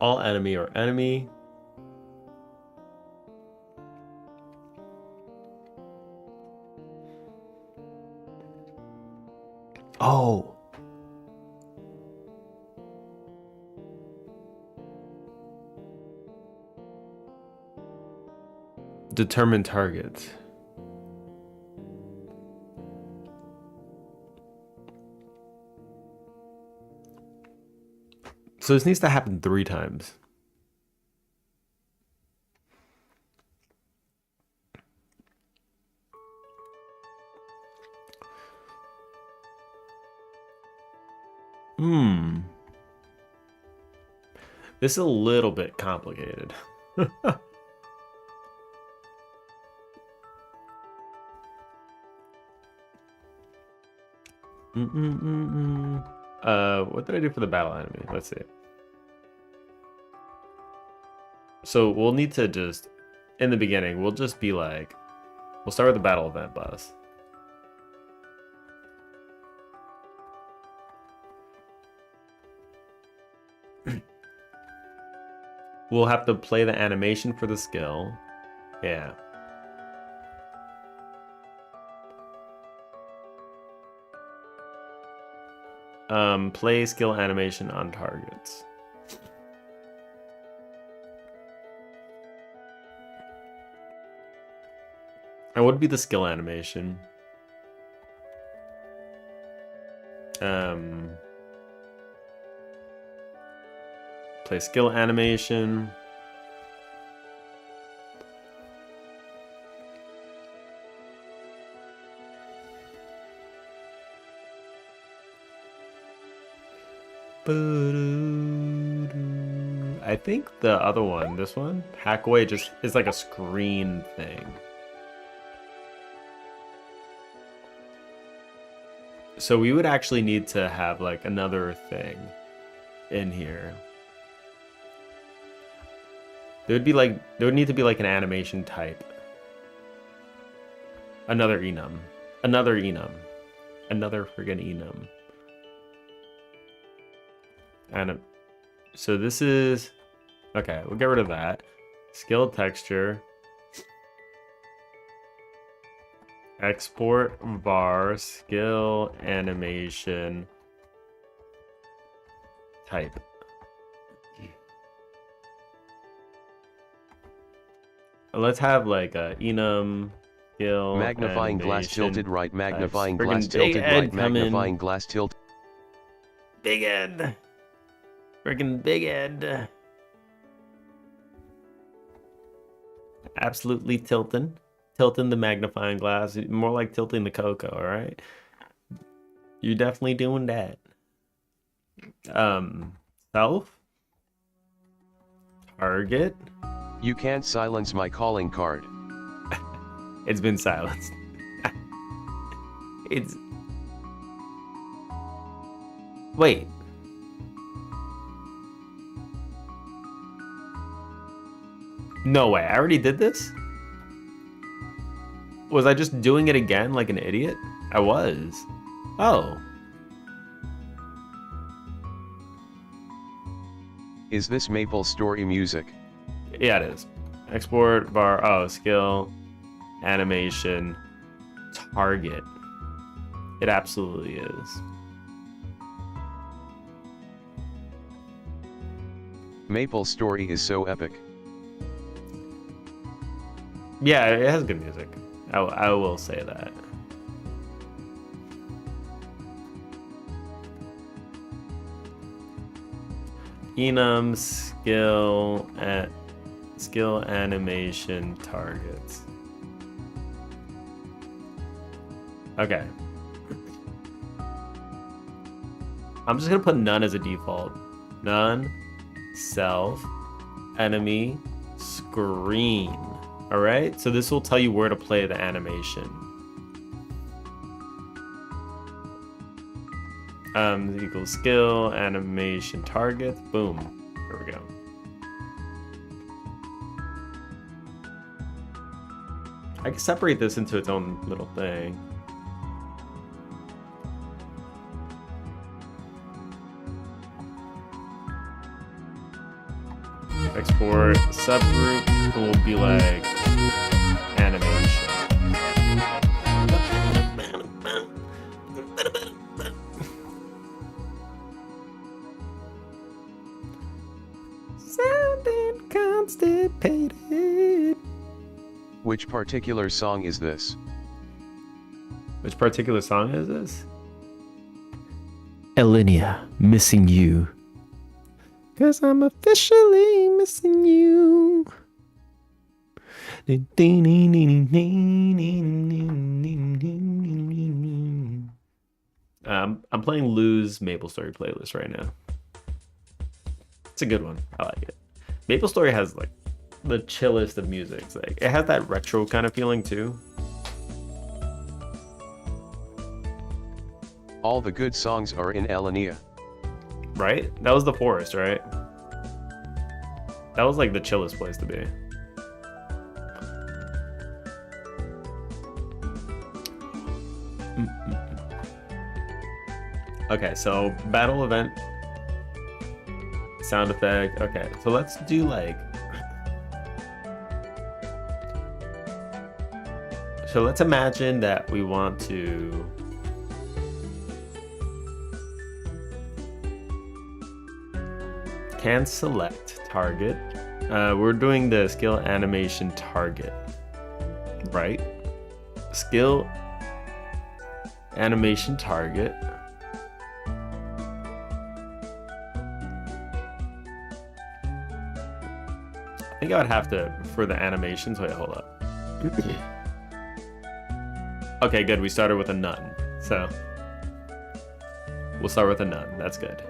All enemy or enemy. Oh. Determine targets. So this needs to happen 3 times. This is a little bit complicated. What did I do for the battle enemy? Let's see. So we'll need to just, in the beginning, we'll just be like, we'll start with the battle event bus. We'll have to play the animation for the skill. Yeah. Play skill animation on targets. And what would be the skill animation? Play skill animation. I think the other one, this one, hack away, just is like a screen thing. So we would actually need to have like another thing in here. There would need to be like an animation type. Another enum. Another enum. Another friggin' enum. And so this is okay, we'll get rid of that. Skill texture. Export var skill animation type. Let's have like a enum skill magnifying animation glass tilted right, magnifying types. glass Friggin' tilted big right, Ed coming. magnifying glass tilt. Big Ed. Friggin' Big Ed. Absolutely tilting. Tilting the magnifying glass. More like tilting the cocoa, all right? You're definitely doing that. Self. Target. You can't silence my calling card. It's been silenced. It's... Wait. No way, I already did this? Was I just doing it again like an idiot? I was. Oh. Is this Maple Story music? Yeah, it is. Export var, oh, skill, animation, target. It absolutely is. Maple Story is so epic. Yeah, it has good music. I will say that. Enum skill animation targets. Okay. I'm just gonna put none as a default. None, self, enemy, screen. All right, so this will tell you where to play the animation. Equals skill, animation, target, boom. There we go. I can separate this into its own little thing. Export subgroup, it will be like animation. Sounding constipated. Which particular song is this? Which particular song is this? Elinia, missing you. 'Cause I'm officially missing you. I'm playing Lou's Maple Story playlist right now. It's a good one. I like it. Maple Story has like the chillest of music. It's like it has that retro kind of feeling too. All the good songs are in Elenia. Right? That was the forest, right? That was like the chillest place to be. Okay, so battle event sound effect. Okay, so let's do like, so let's imagine that we want to can select target. We're doing the skill animation target, right? Skill animation target. I think I would have to, for the animations, wait, hold up. Okay, good, we started with a none. So, we'll start with a none, that's good.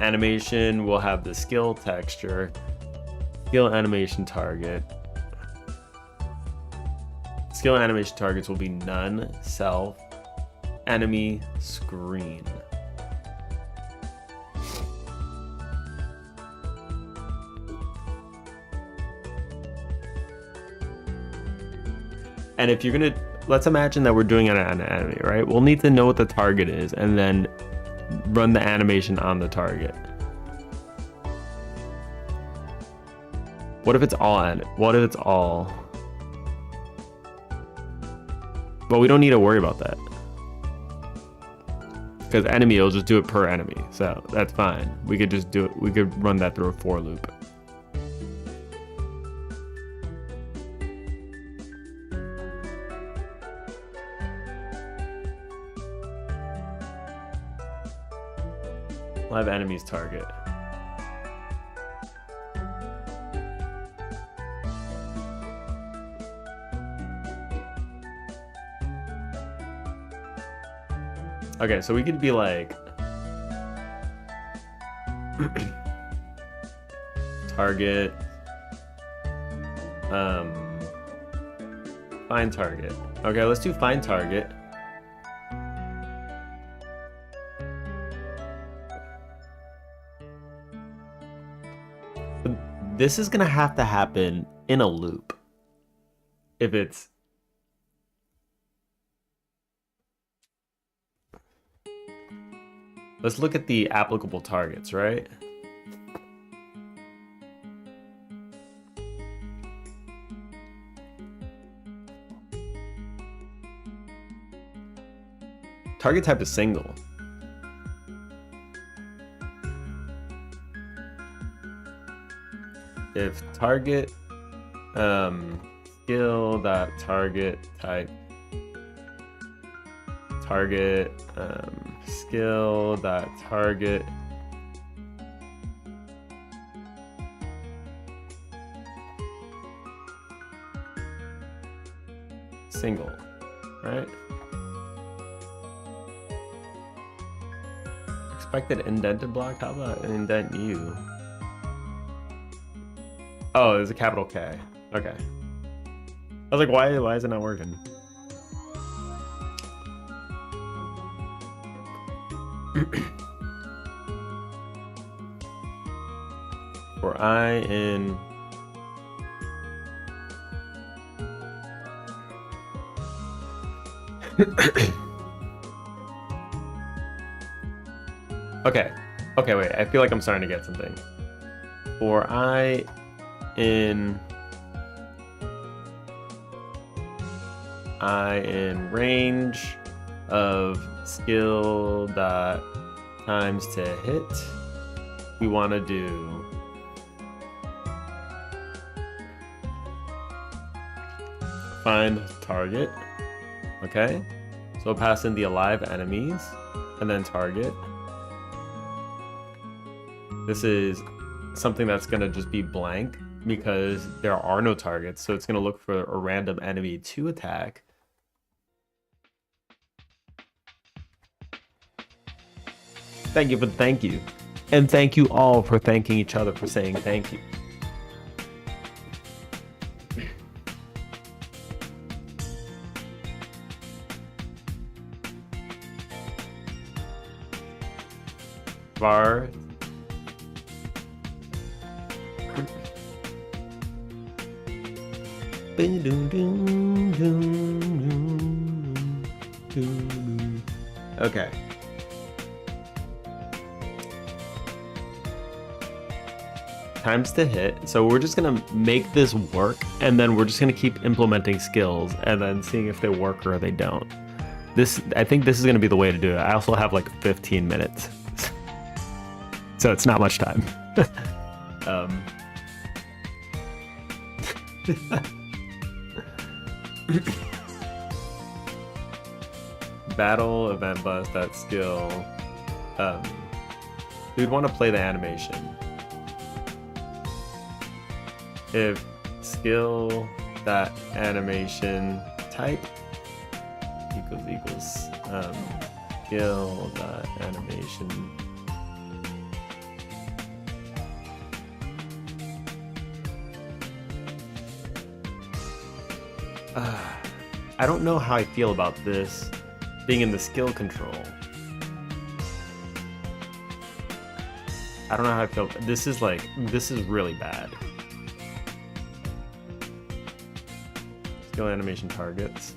Animation, we'll have the skill texture, skill animation target, skill animation targets will be none, self, enemy, screen. And if you're gonna, let's imagine that we're doing an enemy, right? We'll need to know what the target is and then run the animation on the target. What if it's all what if it's all? But we don't need to worry about that. Because enemy will just do it per enemy. So that's fine. We could just do it. We could run that through a for loop. Live enemies target. Okay, so we could be like target, find target. Okay, let's do find target. This is gonna have to happen in a loop. If it's let's look at the applicable targets, right? Target type is single. If target skill dot target type target skill dot target single, right? Expected indented block. How about an indent U? Oh, there's a capital K. Okay. I was like, why is it not working? For I in Okay. Okay, wait. I feel like I'm starting to get something. For I in range of skill dot times to hit, we want to do find target. Okay, so pass in the alive enemies and then target. This is something that's going to just be blank because there are no targets, so it's going to look for a random enemy to attack. Thank you for thank you. And thank you all for thanking each other for saying thank you. Var okay. Times to hit. So we're just gonna make this work, and then we're just gonna keep implementing skills and then seeing if they work or they don't. I think this is gonna be the way to do it. I also have like 15 minutes. So it's not much time. Battle event bus that skill. We'd want to play the animation. If skill that animation type equals skill that animation I don't know how I feel about this being in the skill control. I don't know how I feel. This is really bad. Skill animation targets.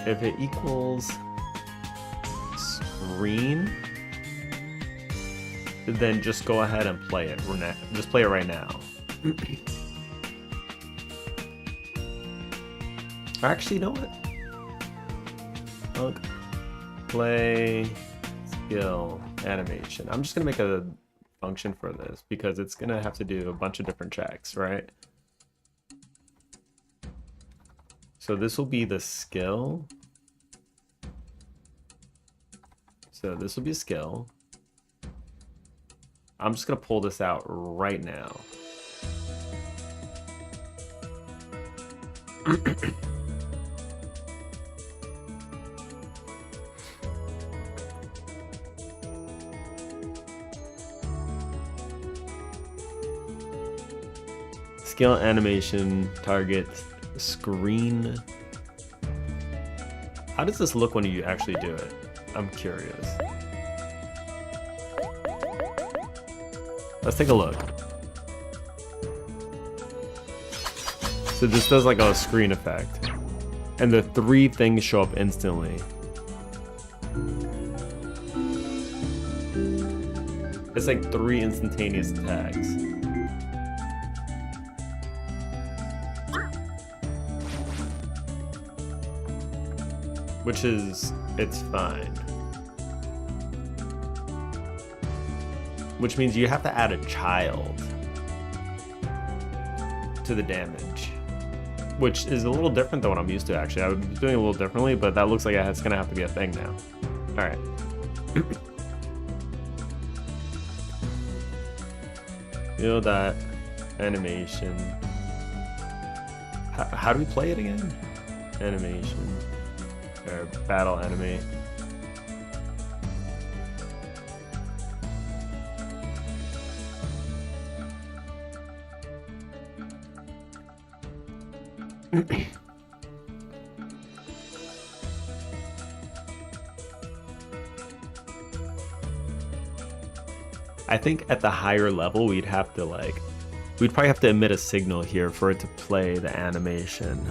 If it equals screen, then just go ahead and play it. Just play it right now. Actually, you know what? Look, play skill animation. I'm just gonna make a function for this because it's gonna have to do a bunch of different checks, right? So this will be the skill. So this will be a skill. I'm just gonna pull this out right now. Skill animation target screen. How does this look when you actually do it? I'm curious. Let's take a look. So this does like a screen effect, and the 3 things show up instantly. It's like 3 instantaneous tags. Which is, it's fine. Which means you have to add a child to the damage, which is a little different than what I'm used to actually. I was doing it a little differently, but that looks like it's gonna have to be a thing now. All right. Feel that animation. How do we play it again? Animation. Or battle enemy. I think at the higher level we'd probably have to emit a signal here for it to play the animation.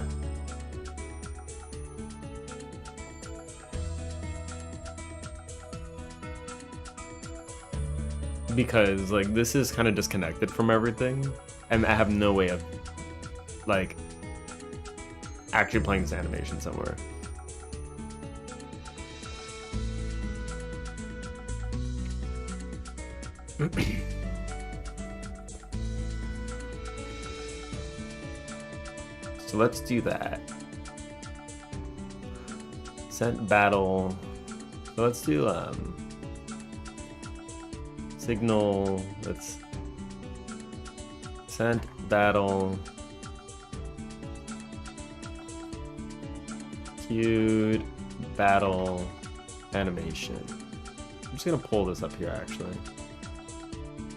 Because like this is kind of disconnected from everything, and I have no way of like actually playing this animation somewhere. So let's do that. Sent battle. So let's do signal. Let's sent battle. Queued battle animation. I'm just gonna pull this up here actually.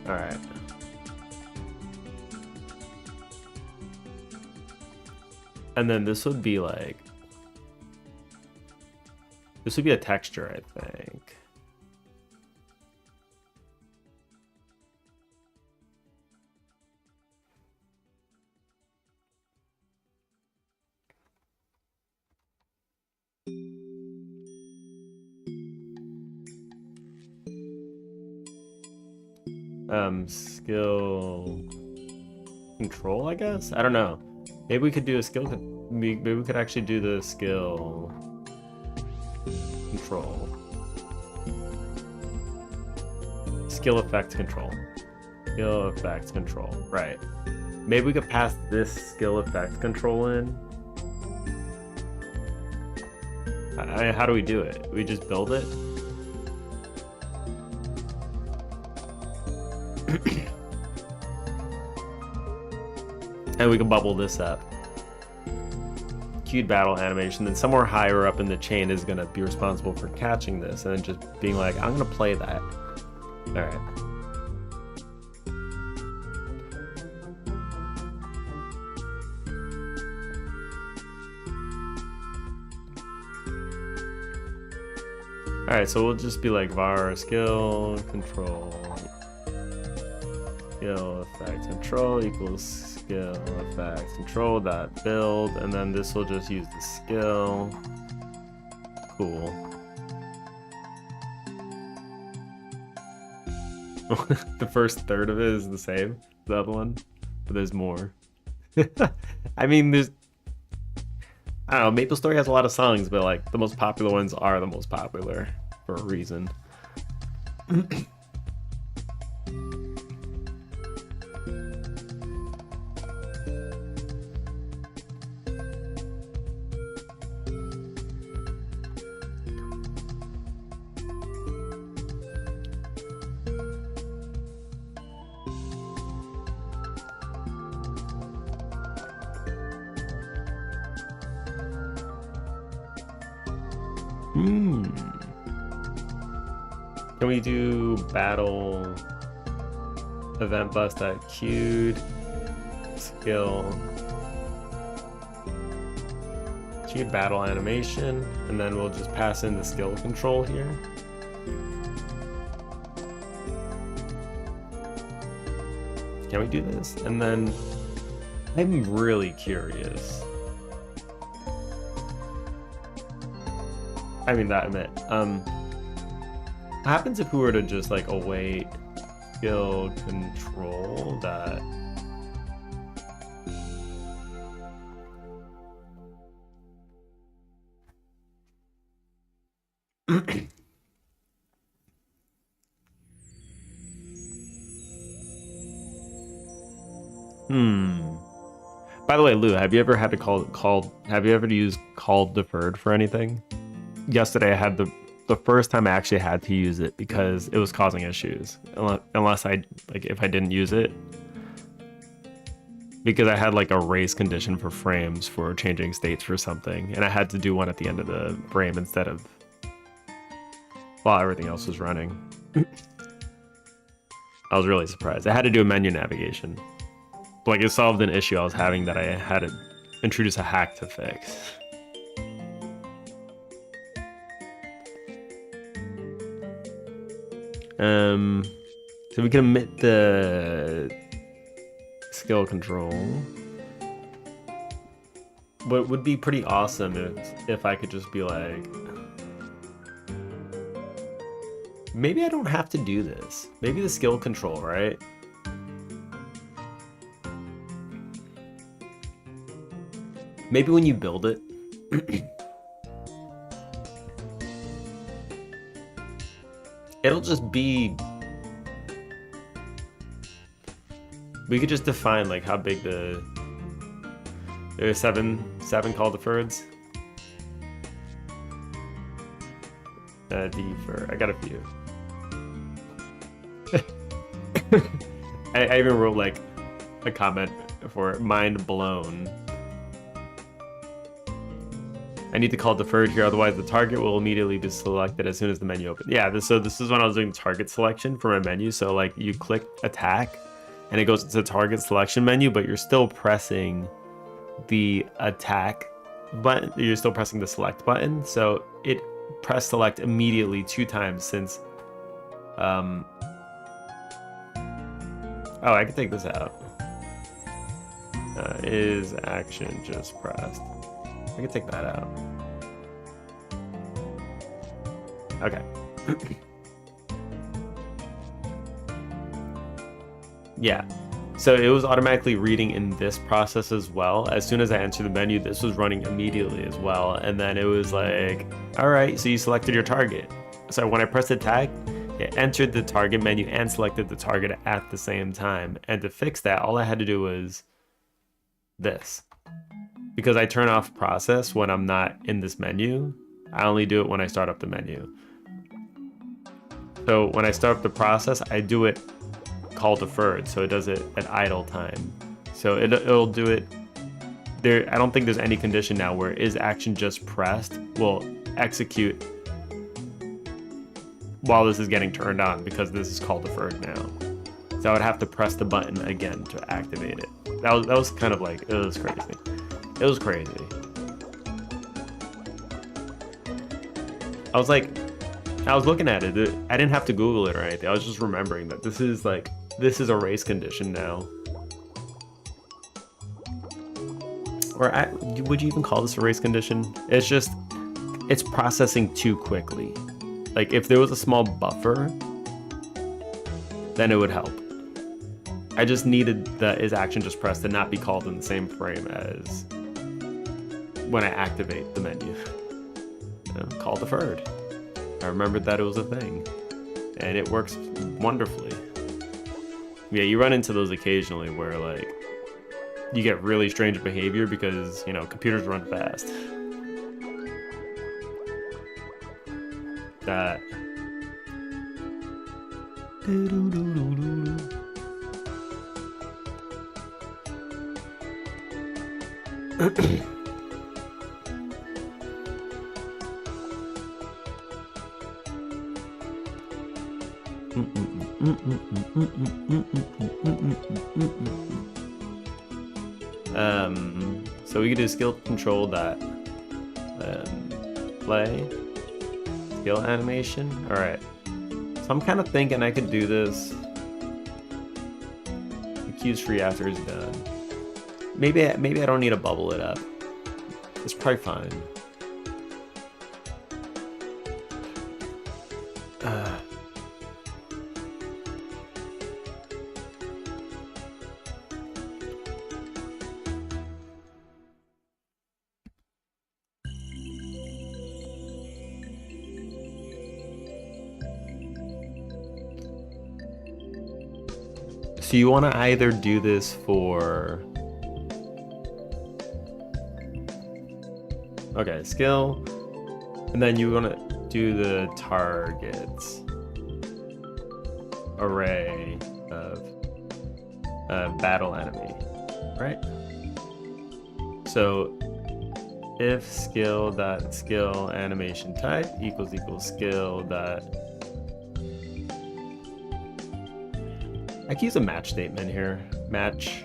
All right. And then this would be like, this would be a texture, I think. Skill control, I guess? I don't know. Maybe we could do a skill, maybe we could actually do the skill control. Skill effect control. Skill effect control, right. Maybe we could pass this skill effect control in. How do we do it? We just build it? And we can bubble this up. Queued battle animation, then somewhere higher up in the chain is going to be responsible for catching this and then just being like, I'm going to play that. Alright. All right, so we'll just be like var skill control skill effect control equals skill effect control dot build, and then this will just use the skill. Cool. The first third of it is the same, the other one, but there's more. I mean, there's, I don't know, MapleStory has a lot of songs, but like the most popular ones are the most popular for a reason. Can we do battle event bus that queued skill queued battle animation, and then we'll just pass in the skill control here. Can we do this? And then I'm really curious. I mean, that meant what happens if we were to just like await skill control that By the way, Lou, have you ever had to have you ever used call deferred for anything? Yesterday I had the first time I actually had to use it because it was causing issues. Unless I, like, if I didn't use it. Because I had like a race condition for frames for changing states for something, and I had to do one at the end of the frame instead of while everything else was running. I was really surprised. I had to do a menu navigation. Like, it solved an issue I was having that I had to introduce a hack to fix. So we can omit the skill control. What would be pretty awesome if I could just be like, maybe I don't have to do this. Maybe the skill control, right? Maybe when you build it, it'll just be, we could just define like how big there's seven call deferreds. Defer, I got a few. I even wrote like a comment for it, mind blown. I need to call deferred here, otherwise the target will immediately be selected as soon as the menu opens. Yeah, so this is when I was doing target selection for my menu. So like you click attack and it goes into the target selection menu, but you're still pressing the attack button. You're still pressing the select button. So it press select immediately 2 times since, oh, I can take this out. Is action just pressed? I can take that out. Okay. Yeah. So it was automatically reading in this process as well. As soon as I entered the menu, this was running immediately as well. And then it was like, all right, so you selected your target. So when I pressed attack, it entered the target menu and selected the target at the same time. And to fix that, all I had to do was this. Because I turn off process when I'm not in this menu. I only do it when I start up the menu. So when I start up the process, I do it call deferred, so it does it at idle time. So it'll do it there. I don't think there's any condition now where is action just pressed will execute while this is getting turned on, because this is call deferred now. So I would have to press the button again to activate it. That was kind of like, it was crazy. It was crazy. I was like, I was looking at it. I didn't have to Google it or anything. I was just remembering that this is a race condition now. Or would you even call this a race condition? It's processing too quickly. Like if there was a small buffer, then it would help. I just needed the is action just pressed to not be called in the same frame as when I activate the menu. Call deferred. I remembered that it was a thing, and it works wonderfully. Yeah, you run into those occasionally where like you get really strange behavior because computers run fast. That. So we could do skill control that. Play. Skill animation. All right. So I'm kind of thinking I could do this. The cue's free after it's done. Maybe I don't need to bubble it up. It's probably fine. So you want to either do this for... Okay, skill. And then you want to do the targets array of battle enemy, right? So if skill dot skill animation type equals skill dot... I can use a match statement here. Match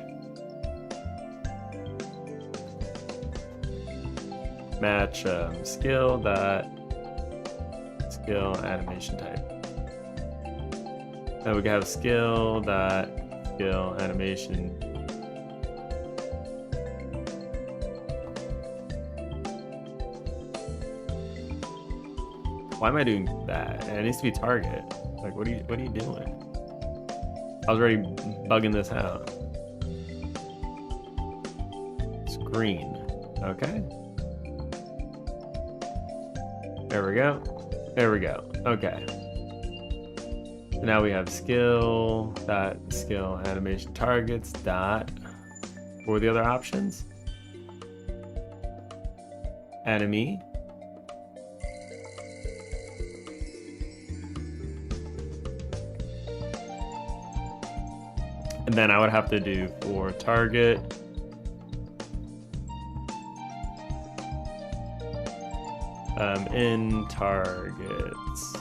skill dot skill animation type. And we can have skill dot skill animation. Why am I doing that? It needs to be target. Like, what are you doing? I was already bugging this out. Screen. Okay. There we go. There we go. Okay. So now we have skill dot skill animation targets dot. What were the other options? Enemy. And then I would have to do for target. In targets.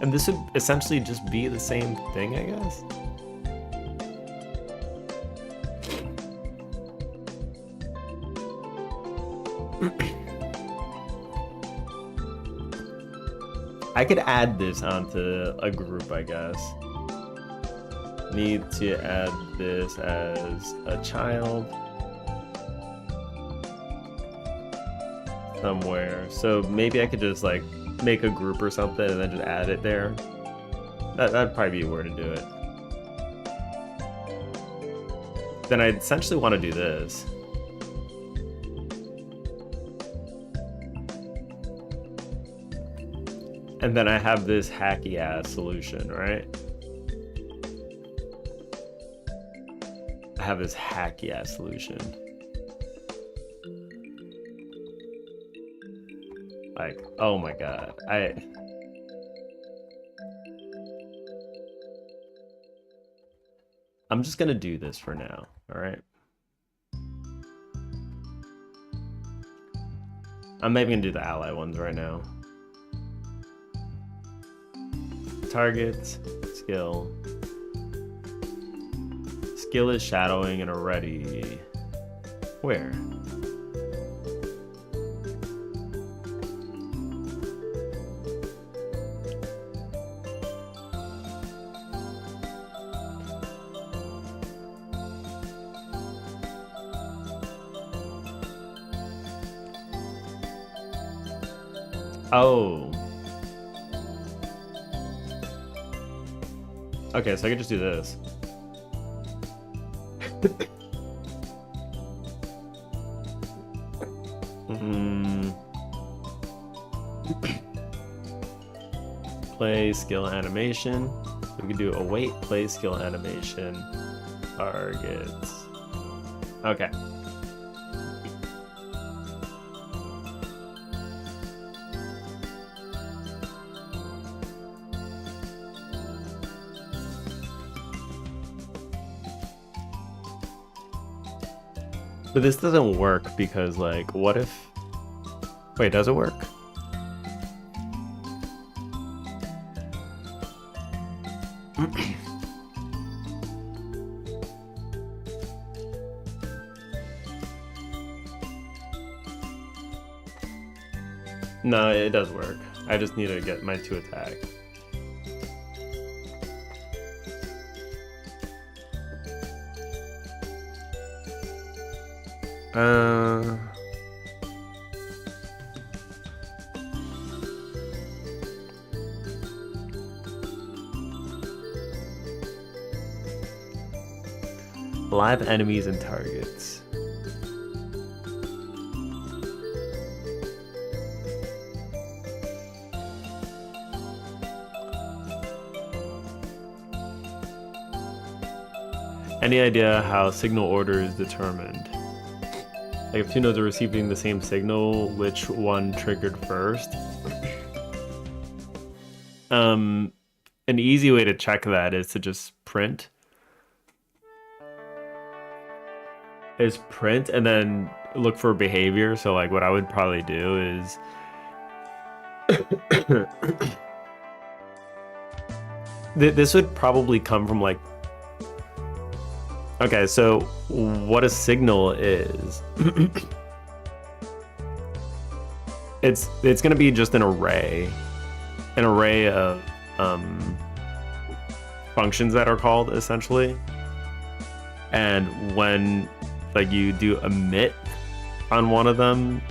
And this would essentially just be the same thing, I guess. I could add this onto a group, I guess. Need to add this as a child somewhere. So maybe I could just like make a group or something and then just add it there. That'd probably be where to do it. Then I essentially want to do this. And then I have this hacky ass solution, right? I have this hacky ass solution. Like, oh my god. I'm just gonna do this for now, alright? I'm maybe gonna do the ally ones right now. Targets, skill. Skill is shadowing and already. Where? Oh. Okay, so I could just do this. Play skill animation. We could do await play skill animation. Targets. Okay. But this doesn't work because, like, what if... Wait, does it work? No, it does work. I just need to get my 2 attack. Live enemies and targets. Any idea how signal order is determined? Like if 2 nodes are receiving the same signal, which one triggered first? An easy way to check that is to just print. And then look for behavior. So like what I would probably do is this would probably come from like, okay, so what a signal is, it's gonna be just an array of functions that are called essentially, and when like you do emit on one of them,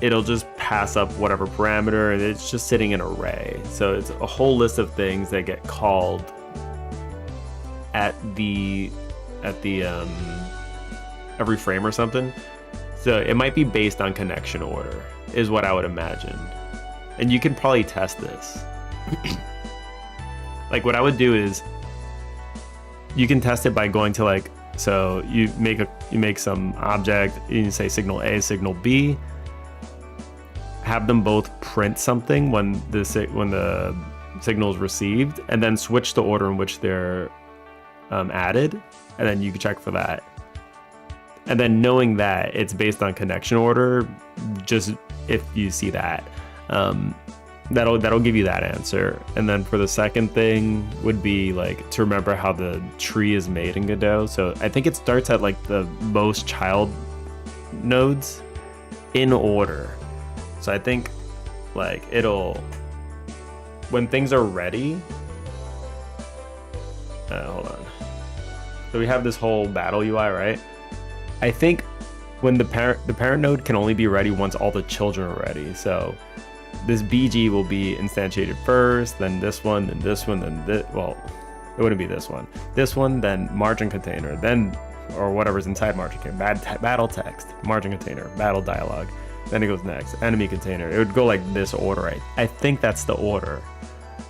it'll just pass up whatever parameter, and it's just sitting in an array. So it's a whole list of things that get called at the every frame or something. So it might be based on connection order is what I would imagine, and you can probably test this. Like what I would do is you can test it by going to like, so you make some object, you say signal A, signal B, have them both print something when the signal is received, and then switch the order in which they're added, and then you can check for that. And then knowing that it's based on connection order, just if you see that, that'll give you that answer. And then for the second thing would be like to remember how the tree is made in Godot. So I think it starts at like the most child nodes in order. So I think like when things are ready, hold on. So we have this whole battle UI, right? I think when the parent node can only be ready once all the children are ready. So this BG will be instantiated first, then this one, then this one, then this. Well, it wouldn't be this one, then margin container, then, or whatever's inside margin container, battle text, margin container, battle dialogue. Then it goes next, enemy container. It would go like this order. I think that's the order.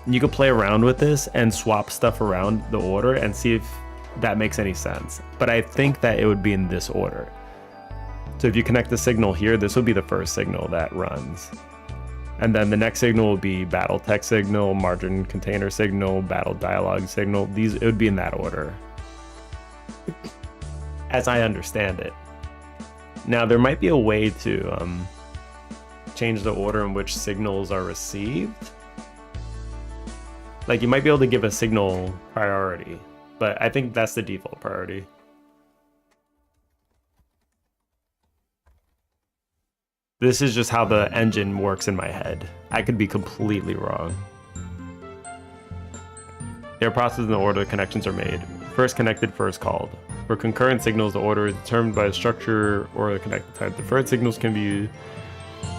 You could play around with this and swap stuff around the order and see if that makes any sense. But I think that it would be in this order. So if you connect the signal here, this will be the first signal that runs. And then the next signal will be battle text signal, margin container signal, battle dialogue signal. It would be in that order, as I understand it. Now there might be a way to change the order in which signals are received. Like you might be able to give a signal priority, but I think that's the default priority. This is just how the engine works in my head. I could be completely wrong. They're processed in the order the connections are made. First connected, first called. For concurrent signals, the order is determined by the structure or the connected type. Deferred signals can be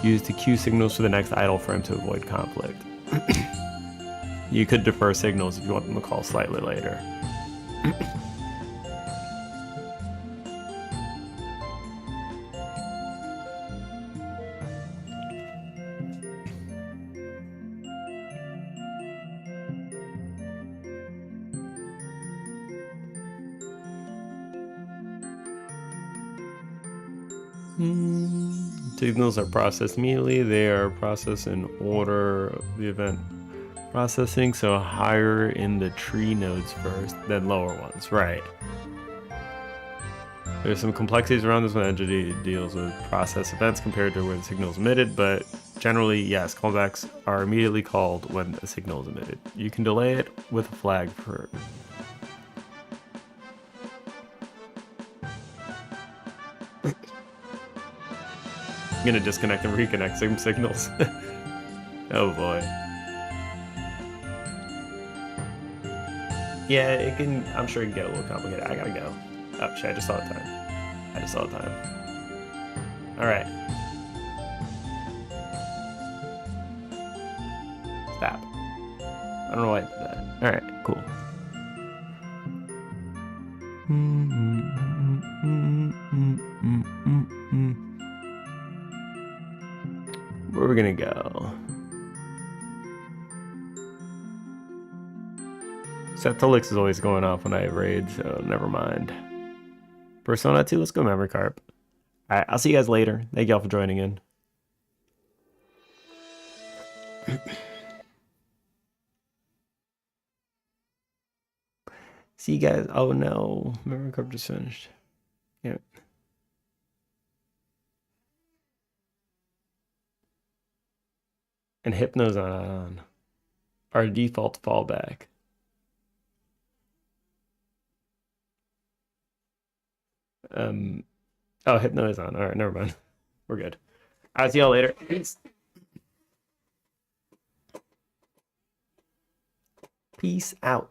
Used to cue signals for the next idle frame to avoid conflict. You could defer signals if you want them to call slightly later. Signals are processed immediately. They are processed in order of the event processing, so higher in the tree nodes first, then lower ones. Right. There's some complexities around this when entity deals with process events compared to where the signal is emitted, but generally, yes, callbacks are immediately called when a signal is emitted. You can delay it with a flag for... I'm gonna disconnect and reconnect some signals. Oh boy. Yeah, it can. I'm sure it can get a little complicated. I gotta go. Oh shit! I just saw the time. All right. Stop. I don't know why I did that. All right. Cool. Where are we gonna go? Septilix is always going off when I raid, so never mind. Persona 2, let's go memory carp. Alright, I'll see you guys later. Thank y'all for joining in. See you guys. Oh no, memory carp just finished. Yeah. And Hypno's on. Our default fallback. Oh, Hypno is on. All right, never mind. We're good. I'll see y'all later. Peace. Peace out.